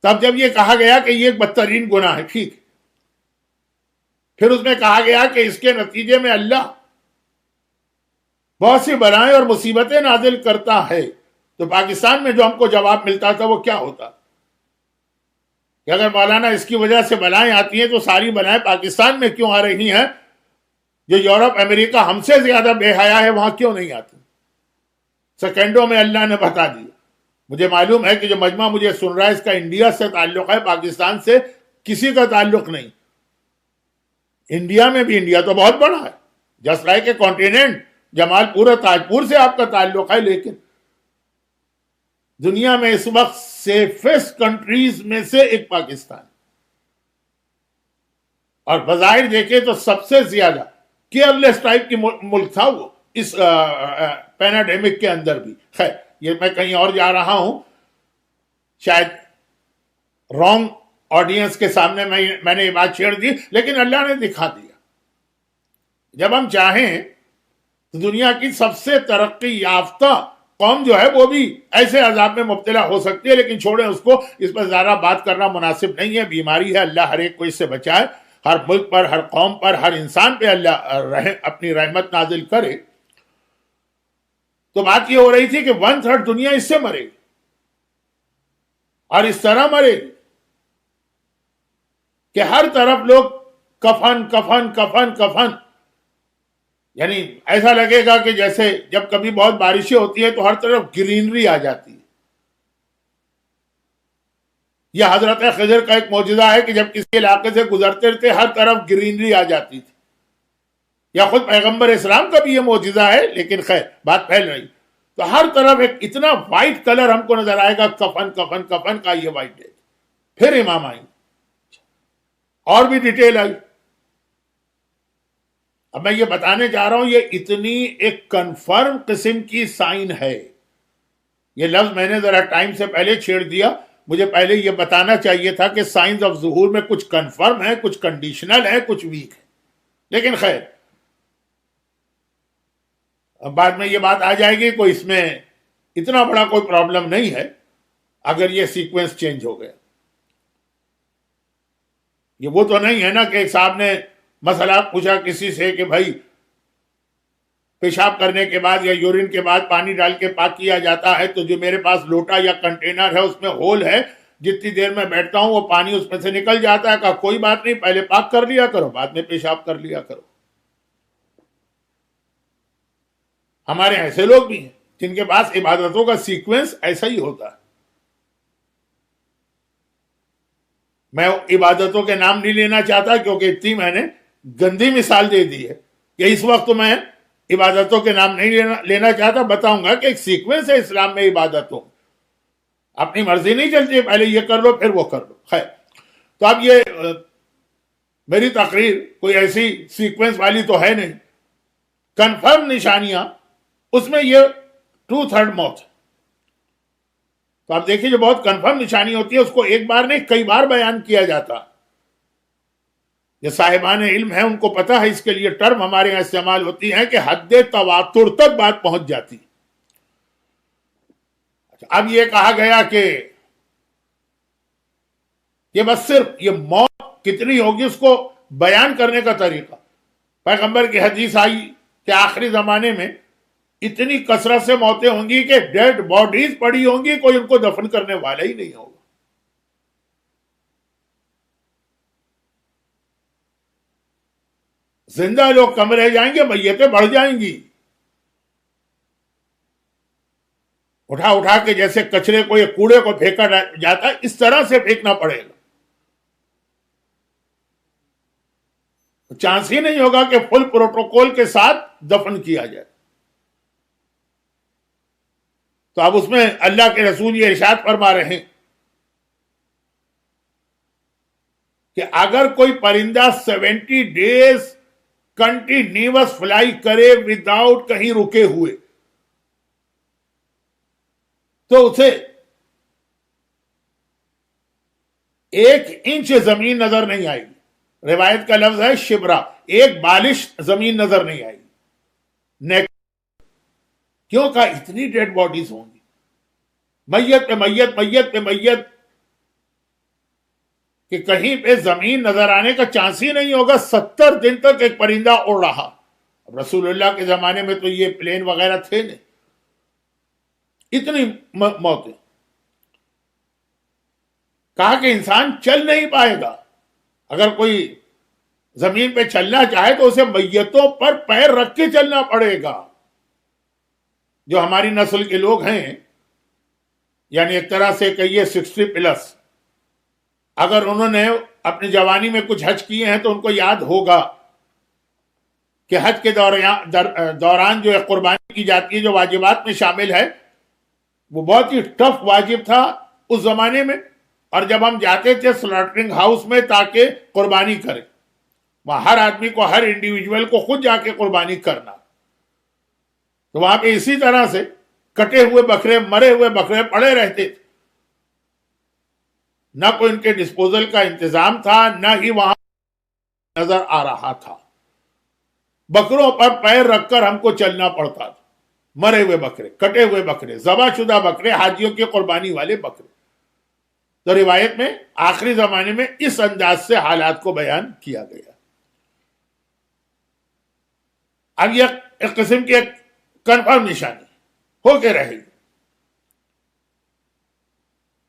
تب جب یہ کہا گیا کہ یہ ایک بدترین گناہ ہے، ٹھیک، پھر اس میں کہا گیا کہ اس کے نتیجے میں اللہ بہت سی بلائیں اور مصیبتیں نازل کرتا ہے. تو پاکستان میں جو ہم کو جواب ملتا تھا وہ کیا ہوتا کہ اگر مولانا اس کی وجہ سے بلائیں آتی ہیں تو ساری بلائیں پاکستان میں کیوں آ رہی ہیں؟ جو یورپ امریکہ ہم سے زیادہ بے حیا ہے وہاں کیوں نہیں آتی؟ سیکنڈوں میں اللہ نے بتا دیا. مجھے معلوم ہے کہ جو مجمع مجھے سن رہا ہے اس کا انڈیا سے تعلق ہے، پاکستان سے کسی کا تعلق نہیں. انڈیا میں بھی، انڈیا تو بہت بڑا ہے، جسٹ لائک اے کانٹیننٹ، جمال پور اور تاج پور سے آپ کا تعلق ہے، لیکن دنیا میں اس وقت سیفسٹ کنٹریز میں سے ایک پاکستان، اور بظاہر دیکھیں تو سب سے زیادہ کیئرلیس ٹائپ کی ملک تھا وہ اس پیناڈیمک کے اندر بھی. خیر یہ میں کہیں اور جا رہا ہوں، شاید رانگ آڈینس کے سامنے میں نے یہ بات چھیڑ دی، لیکن اللہ نے دکھا دیا. جب ہم چاہیں تو دنیا کی سب سے ترقی یافتہ قوم جو ہے وہ بھی ایسے عذاب میں مبتلا ہو سکتی ہے، لیکن چھوڑیں اس کو، اس پر زیادہ بات کرنا مناسب نہیں ہے. بیماری ہے، اللہ ہر ایک کو اس سے بچائے، ہر ملک پر، ہر قوم پر، ہر انسان پہ اللہ اپنی رحمت نازل کرے. تو بات یہ ہو رہی تھی کہ 1/3 دنیا اس سے مرے گی، اور اس طرح مرے گی کہ ہر طرف لوگ کفن کفن کفن کفن، یعنی ایسا لگے گا کہ جیسے جب کبھی بہت بارشیں ہوتی ہیں تو ہر طرف گرینری آ جاتی ہے. یہ حضرت خضر کا ایک معجزہ ہے کہ جب کسی علاقے سے گزرتے تھے ہر طرف گرینری آ جاتی تھی. یا خود پیغمبر اسلام کا بھی یہ معجزہ ہے، لیکن خیر بات پھیل رہی. تو ہر طرف ایک اتنا وائٹ کلر ہم کو نظر آئے گا، کفن کفن کفن کا یہ وائٹ ڈے. پھر امام آئی، اور بھی ڈیٹیل آئی. اب میں یہ بتانے جا رہا ہوں یہ اتنی ایک کنفرم قسم کی سائن ہے. یہ لفظ میں نے ذرا ٹائم سے پہلے چھیڑ دیا، مجھے پہلے یہ بتانا چاہیے تھا کہ سائنس آف ظہور میں کچھ کنفرم ہے، کچھ کنڈیشنل ہے، کچھ ویک ہے. لیکن خیر اب بعد میں یہ بات آ جائے گی، کوئی اس میں اتنا بڑا کوئی پرابلم نہیں ہے اگر یہ سیکوینس چینج ہو گیا. یہ وہ تو نہیں ہے نا کہ ایک صاحب نے مسئلہ پوچھا کسی سے کہ بھائی پیشاب کرنے کے بعد یا یورین کے بعد پانی ڈال کے پاک کیا جاتا ہے، تو جو میرے پاس لوٹا یا کنٹینر ہے اس میں ہول ہے، جتنی دیر میں بیٹھتا ہوں وہ پانی اس میں سے نکل جاتا ہے. کہا کوئی بات نہیں، پہلے پاک کر لیا کرو، بعد میں پیشاب کر لیا کرو. ہمارے ایسے لوگ بھی ہیں جن کے پاس عبادتوں کا سیکوینس ایسا ہی ہوتا ہے. میں عبادتوں کے نام نہیں لینا چاہتا کیونکہ اتنی میں نے گندی مثال دے دی ہے کہ اس وقت میں عبادتوں کے نام نہیں لینا چاہتا. بتاؤں گا کہ ایک سیکوینس ہے اسلام میں عبادتوں، اپنی مرضی نہیں چلتی، پہلے یہ کر لو پھر وہ کر لو. خیر تو اب یہ میری تقریر کوئی ایسی سیکوینس والی تو ہے نہیں. کنفرم نشانیاں اس میں یہ 2/3 موت ہے. تو آپ دیکھیے جو بہت کنفرم نشانی ہوتی ہے اس کو ایک بار نہیں کئی بار بیان کیا جاتا. جو صاحبان علم ہیں ان کو پتا ہے، اس کے لیے ٹرم ہمارے یہاں استعمال ہوتی ہے کہ حد تواتر تک بات پہنچ جاتی. اب یہ کہا گیا کہ یہ بس صرف یہ موت کتنی ہوگی اس کو بیان کرنے کا طریقہ. پیغمبر کی حدیث آئی کہ آخری زمانے میں اتنی کثرت سے موتیں ہوں گی کہ ڈیڈ باڈیز پڑی ہوں گی، کوئی ان کو دفن کرنے والا ہی نہیں ہوگا. زندہ لوگ کم رہ جائیں گے، میتیں بڑھ جائیں گی. اٹھا اٹھا کے جیسے کچرے کو یا کوڑے کو پھینکا جاتا ہے اس طرح سے پھینکنا پڑے گا. چانس ہی نہیں ہوگا کہ فل پروٹوکول کے ساتھ دفن کیا جائے. تو اب اس میں اللہ کے رسول یہ ارشاد فرما رہے ہیں کہ اگر کوئی پرندہ 70 days کنٹینیوس فلائی کرے وداؤٹ کہیں رکے ہوئے تو اسے 1 inch زمین نظر نہیں آئے گی. روایت کا لفظ ہے شبرا, 1 بالش زمین نظر نہیں آئے گی. کیوں کہا اتنی ڈیڈ باڈیز ہوں گی, میت پہ میت میت پہ میت, کہ کہیں پہ زمین نظر آنے کا چانس ہی نہیں ہوگا. 70 دن تک ایک پرندہ اڑ رہا. اب رسول اللہ کے زمانے میں تو یہ پلین وغیرہ تھے نہیں, اتنی موتیں. کہا کہ انسان چل نہیں پائے گا. اگر کوئی زمین پہ چلنا چاہے تو اسے میتوں پر پیر رکھ کے چلنا پڑے گا. جو ہماری نسل کے لوگ ہیں, یعنی ایک طرح سے کہیے 60+, اگر انہوں نے اپنی جوانی میں کچھ حج کیے ہیں تو ان کو یاد ہوگا کہ حج کے دوران جو قربانی کی جاتی ہے, جو واجبات میں شامل ہے, وہ بہت ہی ٹف واجب تھا اس زمانے میں. اور جب ہم جاتے تھے سلاٹرنگ ہاؤس میں تاکہ قربانی کریں, وہاں ہر آدمی کو, ہر انڈیویجول کو خود جا کے قربانی کرنا. تو وہاں پہ اسی طرح سے کٹے ہوئے بکرے, مرے ہوئے بکرے پڑے رہتے تھے. نہ کوئی ان کے ڈسپوزل کا انتظام تھا, نہ ہی وہاں نظر آ رہا تھا. بکروں پر پیر رکھ کر ہم کو چلنا پڑتا تھا. مرے ہوئے بکرے, کٹے ہوئے بکرے, ذبح شدہ بکرے, حاجیوں کی قربانی والے بکرے. تو روایت میں آخری زمانے میں اس انداز سے حالات کو بیان کیا گیا. اب یہ ایک قسم کی ایک کنفرم نشانی ہو کے رہے گی.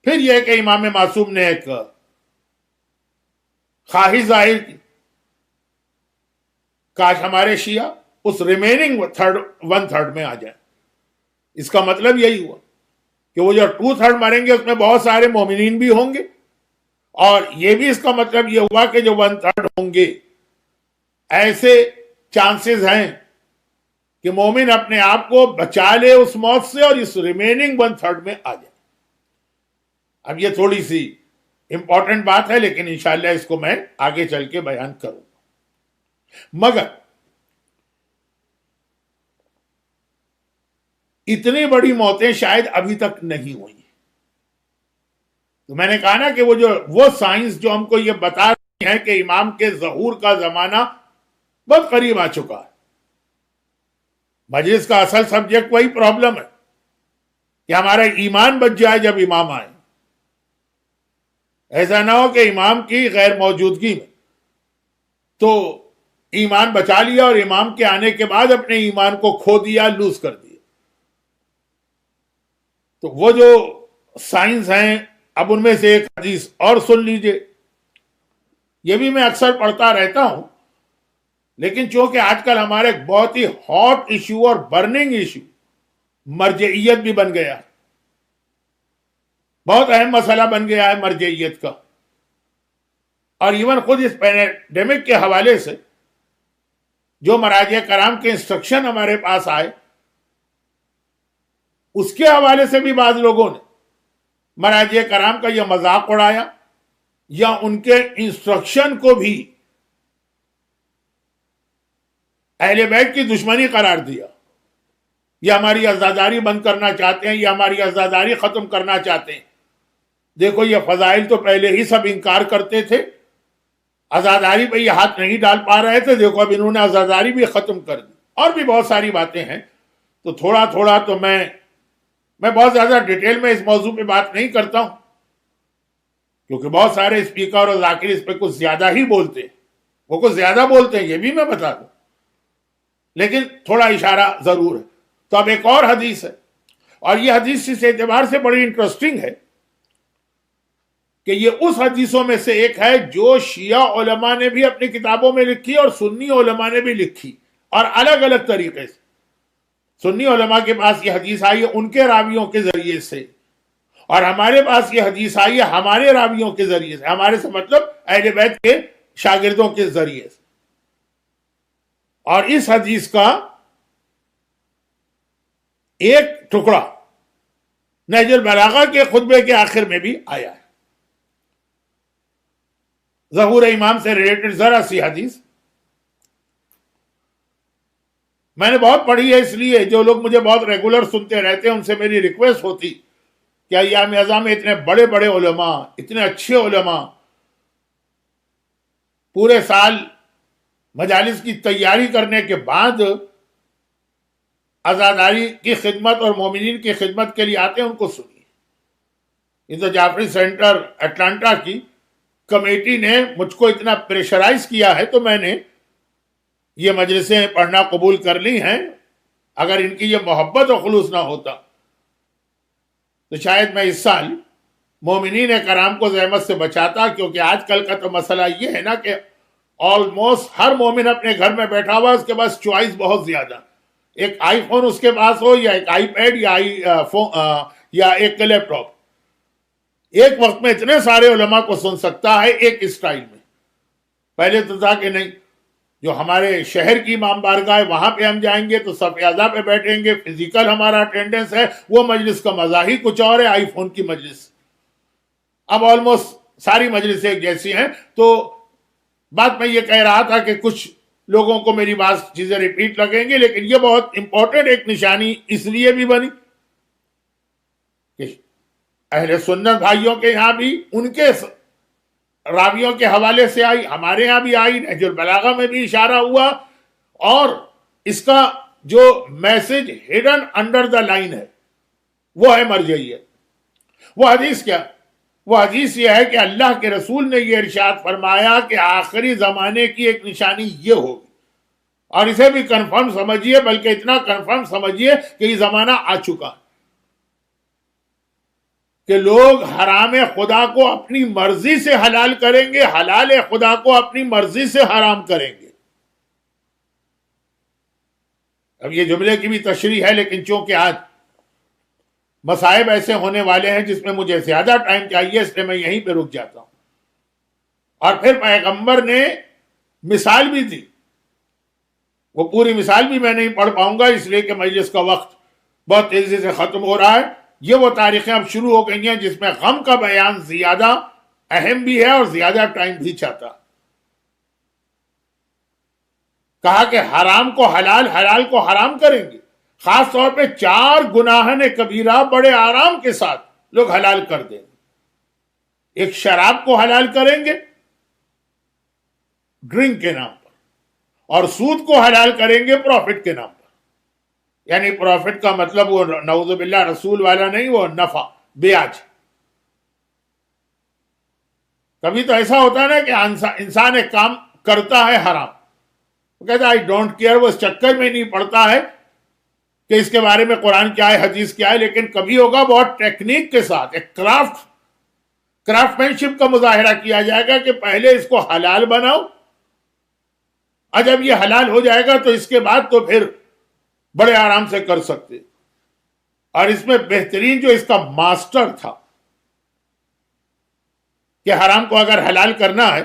پھر یہ کہ امام معصوم نے ایک خواہش ظاہر کی, کاش ہمارے شیعہ اس ریمیننگ 1/3 میں آ جائیں. اس کا مطلب یہی ہوا کہ وہ جو 2/3 مریں گے اس میں بہت سارے مومنین بھی ہوں گے, اور یہ بھی اس کا مطلب یہ ہوا کہ جو 1/3 ہوں گے, ایسے چانسز ہیں کہ مومن اپنے آپ کو بچا لے اس موت سے اور اس ریمیننگ 1/3 میں آ جائے. اب یہ تھوڑی سی امپورٹنٹ بات ہے, لیکن انشاءاللہ اس کو میں آگے چل کے بیان کروں. مگر اتنی بڑی موتیں شاید ابھی تک نہیں ہوئی. تو میں نے کہا نا کہ وہ سائنس جو ہم کو یہ بتا رہی ہے کہ امام کے ظہور کا زمانہ بہت قریب آ چکا ہے. مجلس کا اصل سبجیکٹ وہی پرابلم ہے کہ ہمارا ایمان بچ جائے جب امام آئے. ایسا نہ ہو کہ امام کی غیر موجودگی میں تو ایمان بچا لیا اور امام کے آنے کے بعد اپنے ایمان کو کھو دیا, لوز کر دیا. تو وہ جو سائنس ہیں, اب ان میں سے ایک حدیث اور سن لیجئے. یہ بھی میں اکثر پڑھتا رہتا ہوں, لیکن چونکہ آج کل ہمارے ایک بہت ہی ہاٹ ایشو اور برننگ ایشو مرجعیت بھی بن گیا, بہت اہم مسئلہ بن گیا ہے مرجعیت کا. اور ایون خود اس پینڈیمک کے حوالے سے جو مراجع کرام کے انسٹرکشن ہمارے پاس آئے, اس کے حوالے سے بھی بعض لوگوں نے مراجع کرام کا یہ مذاق اڑایا یا ان کے انسٹرکشن کو بھی اہل بیت کی دشمنی قرار دیا. یہ ہماری عزاداری بند کرنا چاہتے ہیں, یہ ہماری عزاداری ختم کرنا چاہتے ہیں. دیکھو یہ فضائل تو پہلے ہی سب انکار کرتے تھے, عزاداری پہ یہ ہاتھ نہیں ڈال پا رہے تھے, دیکھو اب انہوں نے عزاداری بھی ختم کر دی. اور بھی بہت ساری باتیں ہیں. تو تھوڑا تھوڑا تو میں بہت زیادہ ڈیٹیل میں اس موضوع پہ بات نہیں کرتا ہوں, کیونکہ بہت سارے اسپیکر اور ذاکر اس پہ کچھ زیادہ ہی بولتے ہیں. وہ کچھ زیادہ بولتے ہیں, یہ بھی میں بتا دوں, لیکن تھوڑا اشارہ ضرور ہے. تو اب ایک اور حدیث ہے, اور یہ حدیث اس اعتبار سے بڑی انٹرسٹنگ ہے کہ یہ اس حدیثوں میں سے ایک ہے جو شیعہ علماء نے بھی اپنی کتابوں میں لکھی اور سنی علماء نے بھی لکھی, اور الگ الگ طریقے سے. سنی علماء کے پاس یہ حدیث آئی ہے ان کے راویوں کے ذریعے سے، اور ہمارے پاس یہ حدیث آئی ہے ہمارے راویوں کے ذریعے سے، ہمارے سے مطلب اہل بیت کے شاگردوں کے ذریعے سے۔ اور اس حدیث کا ایک ٹکڑا نہج البلاغہ کے خطبے کے آخر میں بھی آیا ہے۔ ظہور امام سے ریلیٹڈ ذرا سی حدیث میں نے بہت پڑھی ہے، اس لیے جو لوگ مجھے بہت ریگولر سنتے رہتے ہیں ان سے میری ریکویسٹ ہوتی کہ ایام ازاں میں اتنے بڑے بڑے علماء، اتنے اچھے علماء پورے سال مجالس کی تیاری کرنے کے بعد عزاداری کی خدمت اور مومنین کی خدمت کے لیے آتے ہیں، ان کو سنیے۔ یہ تو جعفری سینٹر اٹلانٹا کی کمیٹی نے مجھ کو اتنا پریشرائز کیا ہے تو میں نے یہ مجلسیں پڑھنا قبول کر لی ہیں۔ اگر ان کی یہ محبت و خلوص نہ ہوتا تو شاید میں اس سال مومنین کرام کو زحمت سے بچاتا، کیونکہ آج کل کا تو مسئلہ یہ ہے نا کہ آلموسٹ ہر مومن اپنے گھر میں بیٹھا ہوا، اس کے پاس چوائس بہت زیادہ، ایک آئی فون اس کے پاس ہو یا ایک آئی پیڈ یا ایک لیپ ٹاپ، ایک وقت میں اتنے سارے علماء کو سن سکتا ہے ایک اسٹائل میں۔ پہلے تو تھا کہ نہیں، جو ہمارے شہر کی امام بارگاہ ہے وہاں پہ ہم جائیں گے تو صف اعلیٰ پہ بیٹھیں گے، فزیکل ہمارا اٹینڈنس ہے، وہ مجلس کا مزہ ہی کچھ اور ہے، آئی فون کی مجلس۔ اب آلموسٹ ساری مجلسیں ایک جیسی ہیں۔ تو بات میں یہ کہہ رہا تھا کہ کچھ لوگوں کو میری بات چیزیں ریپیٹ لگیں گے، لیکن یہ بہت امپورٹنٹ ایک نشانی اس لیے بھی بنی کہ اہل سنت بھائیوں کے یہاں بھی ان کے راویوں کے حوالے سے آئی، ہمارے یہاں بھی آئی، نہج البلاغہ میں بھی اشارہ ہوا، اور اس کا جو message hidden under the line ہے وہ ہے مرجعیت۔ وہ حدیث کیا؟ وہ حدیث یہ ہے کہ اللہ کے رسول نے یہ ارشاد فرمایا کہ آخری زمانے کی ایک نشانی یہ ہوگی، اور اسے بھی کنفرم سمجھیے، بلکہ اتنا کنفرم سمجھیے کہ یہ زمانہ آ چکا کہ لوگ حرام خدا کو اپنی مرضی سے حلال کریں گے، حلال خدا کو اپنی مرضی سے حرام کریں گے۔ اب یہ جملے کی بھی تشریح ہے، لیکن چونکہ آج مصائب ایسے ہونے والے ہیں جس میں مجھے زیادہ ٹائم چاہیے، اس لیے میں یہیں پہ رک جاتا ہوں۔ اور پھر پیغمبر نے مثال بھی دی، وہ پوری مثال بھی میں نہیں پڑھ پاؤں گا اس لیے کہ مجلس کا وقت بہت تیزی سے ختم ہو رہا ہے۔ یہ وہ تاریخیں اب شروع ہو گئی ہیں جس میں غم کا بیان زیادہ اہم بھی ہے اور زیادہ ٹائم بھی چاہتا۔ کہا کہ حرام کو حلال، حلال کو حرام کریں گے، خاص طور پہ 4 گناہ کبیرہ بڑے آرام کے ساتھ لوگ حلال کر دیں گے۔ ایک شراب کو حلال کریں گے ڈرنک کے نام پر، اور سود کو حلال کریں گے پروفٹ کے نام پر۔ یعنی پروفٹ کا مطلب وہ نعوذ باللہ رسول والا نہیں، وہ نفع، بیاج۔ کبھی تو ایسا ہوتا ہے نا کہ انسان ایک کام کرتا ہے حرام، وہ کہتا ہے آئی ڈونٹ کیئر، وہ اس چکر میں نہیں پڑتا ہے کہ اس کے بارے میں قرآن کیا ہے، حدیث کیا ہے، لیکن کبھی ہوگا بہت ٹیکنیک کے ساتھ ایک کرافٹ مین شپ کا مظاہرہ کیا جائے گا کہ پہلے اس کو حلال بناؤ، اور جب یہ حلال ہو جائے گا تو اس کے بعد تو پھر بڑے آرام سے کر سکتے۔ اور اس میں بہترین جو اس کا ماسٹر تھا کہ حرام کو اگر حلال کرنا ہے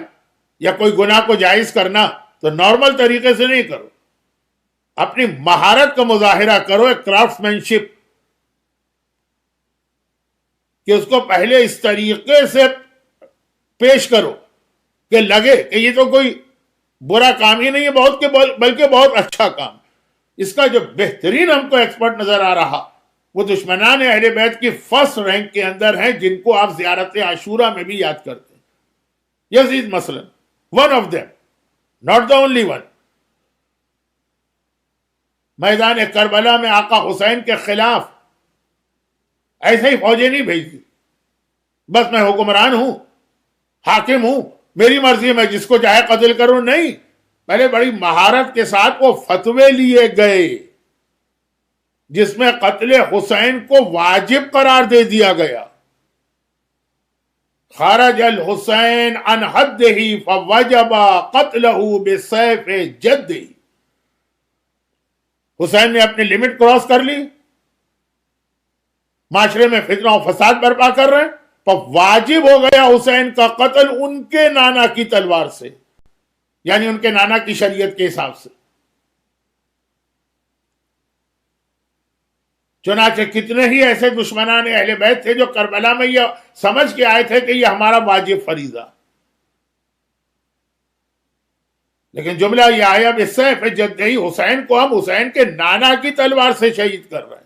یا کوئی گناہ کو جائز کرنا تو نارمل طریقے سے نہیں کرو، اپنی مہارت کا مظاہرہ کرو، ایک کرافٹ مین شپ، کہ اس کو پہلے اس طریقے سے پیش کرو کہ لگے کہ یہ تو کوئی برا کام ہی نہیں ہے، بلکہ بہت اچھا کام۔ اس کا جو بہترین ہم کو ایکسپرٹ نظر آ رہا وہ دشمنان اہل بیت کی فرسٹ رینک کے اندر ہیں، جن کو آپ زیارت عاشورہ میں بھی یاد کرتے ہیں۔ یزید مثلا one of them، not the only one۔ میدان کربلا میں آقا حسین کے خلاف ایسے ہی فوجیں نہیں بھیجتی، بس میں حکمران ہوں، حاکم ہوں، میری مرضی میں جس کو چاہے قتل کروں، نہیں، پہلے بڑی مہارت کے ساتھ وہ فتوے لیے گئے جس میں قتل حسین کو واجب قرار دے دیا گیا۔ خرج الحسین عن حدہ فوجب قتلہ بسیف جدہ۔ حسین نے اپنی لمٹ کراس کر لی، معاشرے میں فتنہ و فساد برپا کر رہے ہیں، تو واجب ہو گیا حسین کا قتل ان کے نانا کی تلوار سے، یعنی ان کے نانا کی شریعت کے حساب سے۔ چنانچہ کتنے ہی ایسے دشمنان اہل بیت تھے جو کربلا میں یہ سمجھ کے آئے تھے کہ یہ ہمارا واجب فریضہ، لیکن جملہ یہ آیا بالسیف جدی حسین کو ہم حسین کے نانا کی تلوار سے شہید کر رہے ہیں۔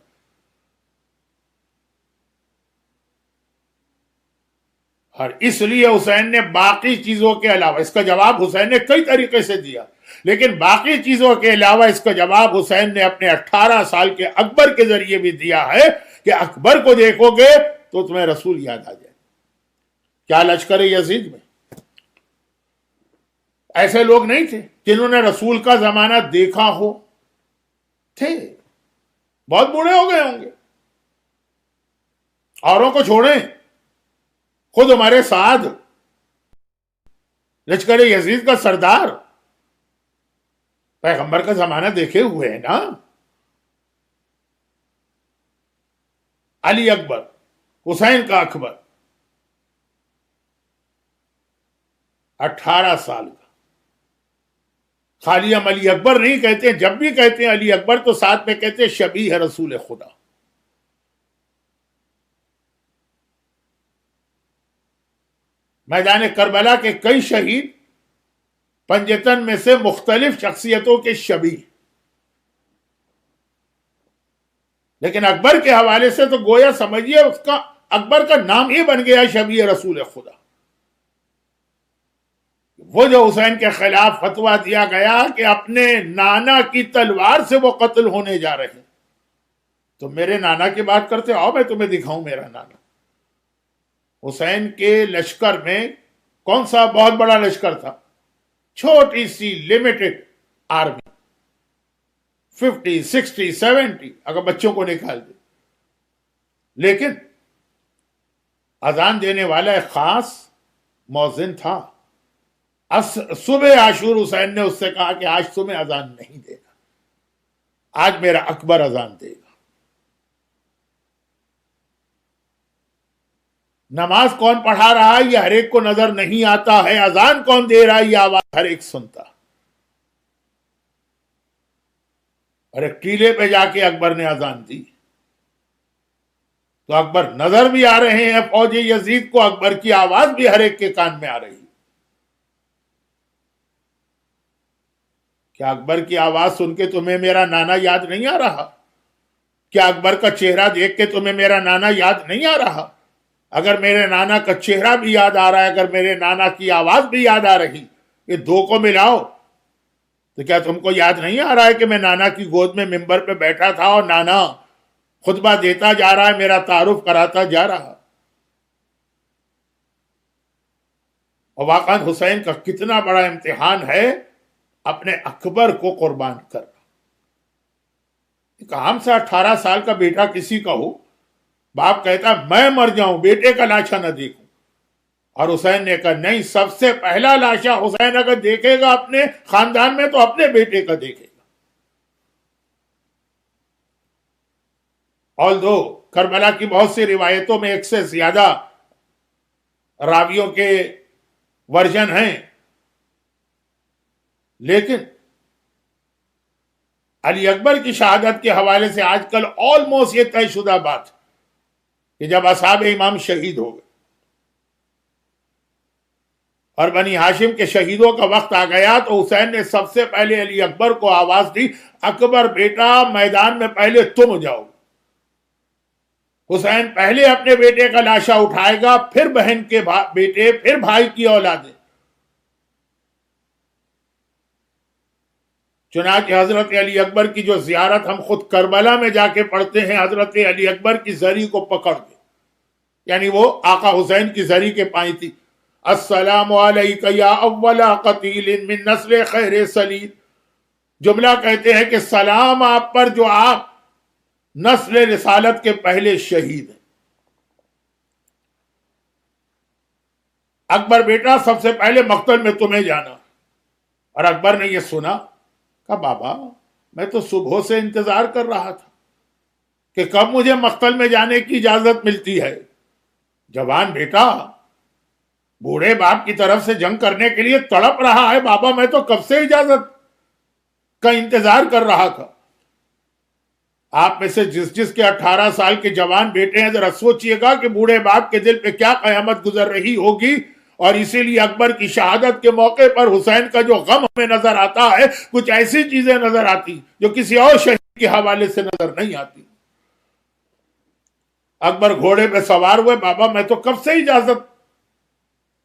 اور اس لیے حسین نے باقی چیزوں کے علاوہ، اس کا جواب حسین نے کئی طریقے سے دیا، لیکن باقی چیزوں کے علاوہ اس کا جواب حسین نے اپنے 18 سال کے اکبر کے ذریعے بھی دیا ہے کہ اکبر کو دیکھو گے تو تمہیں رسول یاد آ جائے۔ کیا لشکر یزید میں ایسے لوگ نہیں تھے جنہوں نے رسول کا زمانہ دیکھا ہو؟ تھے، بہت بوڑھے ہو گئے ہوں گے، اوروں کو چھوڑیں، خود ہمارے سعد لشکر یزید کا سردار پیغمبر کا زمانہ دیکھے ہوئے ہیں نا۔ علی اکبر، حسین کا اکبر، 18 سال کا۔ خالی ہم علی اکبر نہیں کہتے، جب بھی کہتے ہیں علی اکبر تو ساتھ میں کہتے ہیں شبیہ ہے رسول خدا۔ میدان کربلا کے کئی شہید پنجتن میں سے مختلف شخصیتوں کے شبیہ، لیکن اکبر کے حوالے سے تو گویا سمجھیے اس کا اکبر کا نام ہی بن گیا شبیہ رسول خدا۔ وہ جو حسین کے خلاف فتویٰ دیا گیا کہ اپنے نانا کی تلوار سے وہ قتل ہونے جا رہے ہیں، تو میرے نانا کی بات کرتے، آؤ میں تمہیں دکھاؤں میرا نانا۔ حسین کے لشکر میں کون سا بہت بڑا لشکر تھا؟ چھوٹی سی لمیٹڈ آرمی، 50 60 70 اگر بچوں کو نکال دے، لیکن اذان دینے والا ایک خاص مؤذن تھا۔ صبح عاشور حسین نے اس سے کہا کہ آج تمہیں اذان نہیں دے گا، آج میرا اکبر اذان دے گا۔ نماز کون پڑھا رہا ہے یہ ہر ایک کو نظر نہیں آتا ہے، اذان کون دے رہا ہے یہ آواز ہر ایک سنتا۔ اور ایک ٹیلے پہ جا کے اکبر نے اذان دی تو اکبر نظر بھی آ رہے ہیں فوج یزید کو، اکبر کی آواز بھی ہر ایک کے کان میں آ رہی۔ کیا اکبر کی آواز سن کے تمہیں میرا نانا یاد نہیں آ رہا؟ کیا اکبر کا چہرہ دیکھ کے تمہیں میرا نانا یاد نہیں آ رہا؟ اگر میرے نانا کا چہرہ بھی یاد آ رہا ہے، اگر میرے نانا کی آواز بھی یاد آ رہی، یہ دو کو ملاؤ تو کیا تم کو یاد نہیں آ رہا ہے کہ میں نانا کی گود میں ممبر پہ بیٹھا تھا اور نانا خطبہ دیتا جا رہا ہے، میرا تعارف کراتا جا رہا؟ اور واقعا حسین کا کتنا بڑا امتحان ہے اپنے اکبر کو قربان کرنا۔ ایک عام سے 18 سال کا بیٹا کسی کا ہو، باپ کہتا میں مر جاؤں بیٹے کا لاشا نہ دیکھوں، اور حسین نے کہا نہیں، سب سے پہلا لاشا حسین اگر دیکھے گا اپنے خاندان میں تو اپنے بیٹے کا دیکھے گا۔ آلدو کربلا کی بہت سی روایتوں میں ایک سے زیادہ راویوں کے ورژن ہیں، لیکن علی اکبر کی شہادت کے حوالے سے آج کل آلموسٹ یہ طے شدہ بات کہ جب اصحاب امام شہید ہو گئے اور بنی ہاشم کے شہیدوں کا وقت آ گیا تو حسین نے سب سے پہلے علی اکبر کو آواز دی، اکبر بیٹا میدان میں پہلے تم جاؤ۔ حسین پہلے اپنے بیٹے کا لاشا اٹھائے گا، پھر بہن کے بیٹے، پھر بھائی کی اولادیں۔ چنانچہ حضرت علی اکبر کی جو زیارت ہم خود کربلا میں جا کے پڑھتے ہیں، حضرت علی اکبر کی زری کو پکڑ کے، یعنی وہ آقا حسین کی زری کے پائیں تھی، السلام علیک یا اول قتیل من نسل خیر سلید، جملہ کہتے ہیں کہ سلام آپ پر جو آپ نسل رسالت کے پہلے شہید ہیں۔ اکبر بیٹا سب سے پہلے مقتل میں تمہیں جانا۔ اور اکبر نے یہ سنا، کہا بابا میں تو صبح سے انتظار کر رہا تھا کہ کب مجھے مقتل میں جانے کی اجازت ملتی ہے. جوان بیٹا بوڑھے باپ کی طرف سے جنگ کرنے کے لیے تڑپ رہا ہے. بابا میں تو کب سے اجازت کا انتظار کر رہا تھا. آپ میں سے جس کے 18 سال کے جوان بیٹے ہیں ذرا سوچئے گا کہ بوڑھے باپ کے دل پہ کیا قیامت گزر رہی ہوگی. اور اسی لیے اکبر کی شہادت کے موقع پر حسین کا جو غم ہمیں نظر آتا ہے, کچھ ایسی چیزیں نظر آتی جو کسی اور شہید کے حوالے سے نظر نہیں آتی. اکبر گھوڑے پہ سوار ہوئے. بابا میں تو کب سے اجازت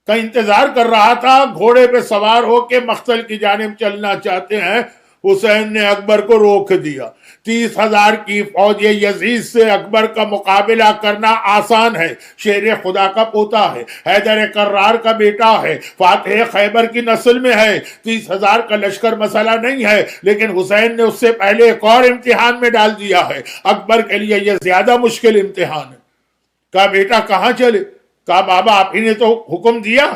کا انتظار کر رہا تھا. گھوڑے پہ سوار ہو کے مقتل کی جانب چلنا چاہتے ہیں. حسین نے اکبر کو روک دیا. 30,000 کی فوج یزید سے اکبر کا مقابلہ کرنا آسان ہے. شیر خدا کا پوتا ہے, حیدر کرار کا بیٹا ہے, فاتح خیبر کی نسل میں ہے. 30,000 کا لشکر مسئلہ نہیں ہے, لیکن حسین نے اس سے پہلے ایک اور امتحان میں ڈال دیا ہے. اکبر کے لیے یہ زیادہ مشکل امتحان ہے. کہا بیٹا کہاں چلے؟ کہا بابا آپ ہی نے تو حکم دیا,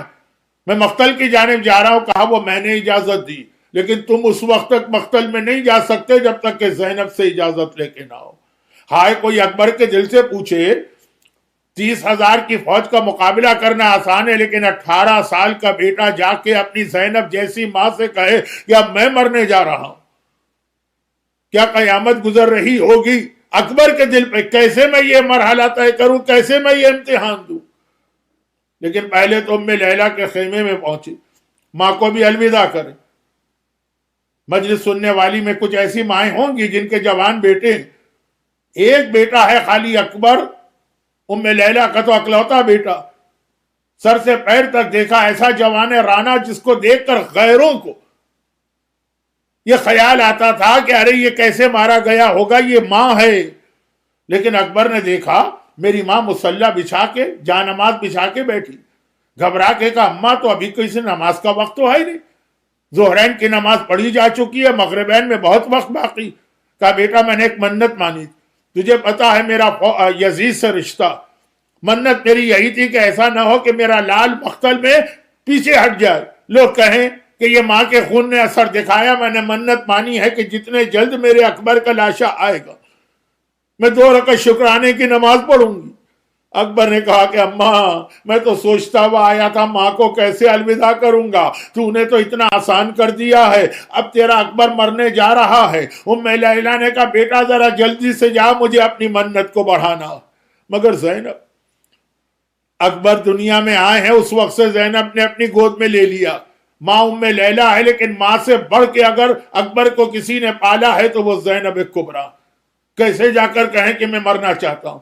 میں مقتل کی جانب جا رہا ہوں. کہا وہ میں نے اجازت دی, لیکن تم اس وقت تک مقتل میں نہیں جا سکتے جب تک کہ زینب سے اجازت لے کے نہ ہو. ہائے کوئی اکبر کے دل سے پوچھے 30,000 کی فوج کا مقابلہ کرنا آسان ہے, لیکن 18 سال کا بیٹا جا کے اپنی زینب جیسی ماں سے کہے کہ اب میں مرنے جا رہا ہوں, کیا قیامت گزر رہی ہوگی اکبر کے دل پہ. کیسے میں یہ مرحلہ طے کروں, کیسے میں یہ امتحان دوں. لیکن پہلے تو ام لیلا کے خیمے میں پہنچے, ماں کو بھی الوداع کرے. مجلس سننے والی میں کچھ ایسی مائیں ہوں گی جن کے جوان بیٹے, ایک بیٹا ہے خالی اکبر, ام لیلا کا تو اکلوتا بیٹا, سر سے پیر تک دیکھا ایسا جوان رانا جس کو دیکھ کر غیروں کو یہ خیال آتا تھا کہ ارے یہ کیسے مارا گیا ہوگا, یہ ماں ہے. لیکن اکبر نے دیکھا میری ماں مصلی بچھا کے جانماز بچھا کے بیٹھی. گھبرا کے کہا اماں تو ابھی کسی نماز کا وقت تو ہے نہیں, ظہرین کی نماز پڑھی جا چکی ہے, مغربین میں بہت وقت باقی. کہا بیٹا میں نے ایک منت مانی, تجھے پتا ہے میرا یزید سے رشتہ, منت میری یہی تھی کہ ایسا نہ ہو کہ میرا لال مقتل میں پیچھے ہٹ جائے, لوگ کہیں کہ یہ ماں کے خون نے اثر دکھایا. میں نے منت مانی ہے کہ جتنے جلد میرے اکبر کا لاشا آئے گا میں 2 رکعت شکرانے کی نماز پڑھوں گی. اکبر نے کہا کہ اماں میں تو سوچتا ہوا آیا تھا ماں کو کیسے الوداع کروں گا, تو نے تو اتنا آسان کر دیا ہے, اب تیرا اکبر مرنے جا رہا ہے. ام لیلا نے کہا بیٹا ذرا جلدی سے جا, مجھے اپنی منت کو بڑھانا. مگر زینب, اکبر دنیا میں آئے ہیں اس وقت سے زینب نے اپنی گود میں لے لیا. ماں ام لیلا ہے, لیکن ماں سے بڑھ کے اگر اکبر کو کسی نے پالا ہے تو وہ زینب کبریٰ. کیسے جا کر کہیں کہ میں مرنا چاہتا ہوں.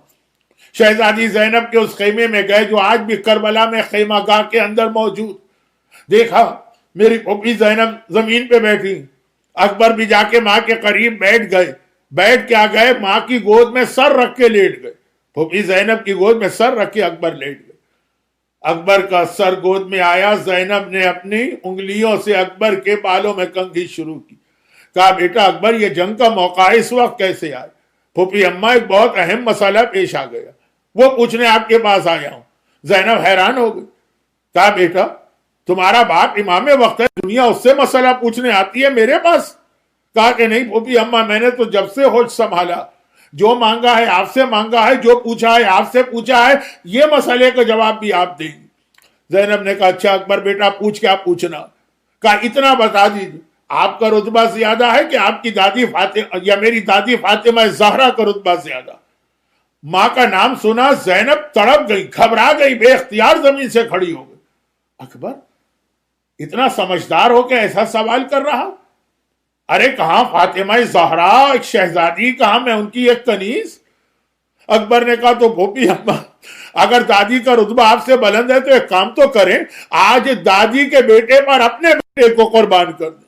شہزادی زینب کے اس خیمے میں گئے جو آج بھی کربلا میں خیمہ گاہ کے اندر موجود. دیکھا میری پھوپھی زینب زمین پہ بیٹھی. اکبر بھی جا کے ماں کے قریب بیٹھ گئے. بیٹھ کے آ گئے, ماں کی گود میں سر رکھ کے لیٹ گئے. پھوپھی زینب کی گود میں سر رکھ کے اکبر لیٹ گئے. اکبر کا سر گود میں آیا, زینب نے اپنی انگلیوں سے اکبر کے بالوں میں کنگھی شروع کی. کہا بیٹا اکبر یہ جنگ کا موقع ہے, اس وقت کیسے آئے؟ پھوپھی اماں ایک بہت اہم مسئلہ پیش آ گیا, وہ پوچھنے آپ کے پاس آیا ہوں. زینب حیران ہو گئی. کہا بیٹا تمہارا باپ امام وقت ہے, دنیا اس سے مسئلہ پوچھنے آتی ہے میرے پاس؟ کہا کہ نہیں پھوپھی اماں میں نے تو جب سے ہوش سنبھالا جو مانگا ہے آپ سے مانگا ہے, جو پوچھا ہے آپ سے پوچھا ہے, یہ مسئلے کا جواب بھی آپ دیں گے. زینب نے کہا اچھا اکبر بیٹا پوچھ کیا پوچھنا. کہا اتنا بتا دیجیے آپ کا رتبہ زیادہ ہے کہ آپ کی دادی فاطمہ یا میری دادی فاطمہ زہرا کا رتبہ زیادہ؟ ماں کا نام سنا زینب تڑپ گئی, گھبرا گئی, بے اختیار زمین سے کھڑی ہو گئی. اکبر اتنا سمجھدار ہو کے ایسا سوال کر رہا؟ ارے کہاں فاطمہ زہرا ایک شہزادی, کہاں میں ان کی ایک کنیز؟ اکبر نے کہا تو پھوپھی اماں اگر دادی کا رتبہ آپ سے بلند ہے تو ایک کام تو کریں, آج دادی کے بیٹے پر اپنے بیٹے کو قربان کر دیں.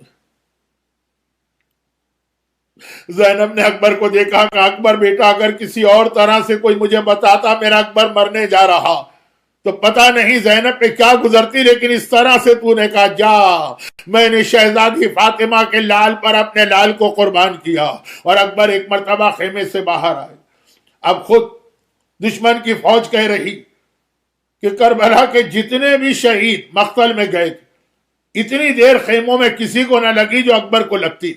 زینب نے اکبر کو دیکھا کہ اکبر بیٹا اگر کسی اور طرح سے کوئی مجھے بتاتا میرا اکبر مرنے جا رہا تو پتہ نہیں زینب پہ کیا گزرتی, لیکن اس طرح سے تو نے کہا جا, میں نے شہزادی فاطمہ کے لال پر اپنے لال کو قربان کیا. اور اکبر ایک مرتبہ خیمے سے باہر آئے. اب خود دشمن کی فوج کہہ رہی کہ کربلا کے جتنے بھی شہید مقتل میں گئے تھے اتنی دیر خیموں میں کسی کو نہ لگی جو اکبر کو لگتی.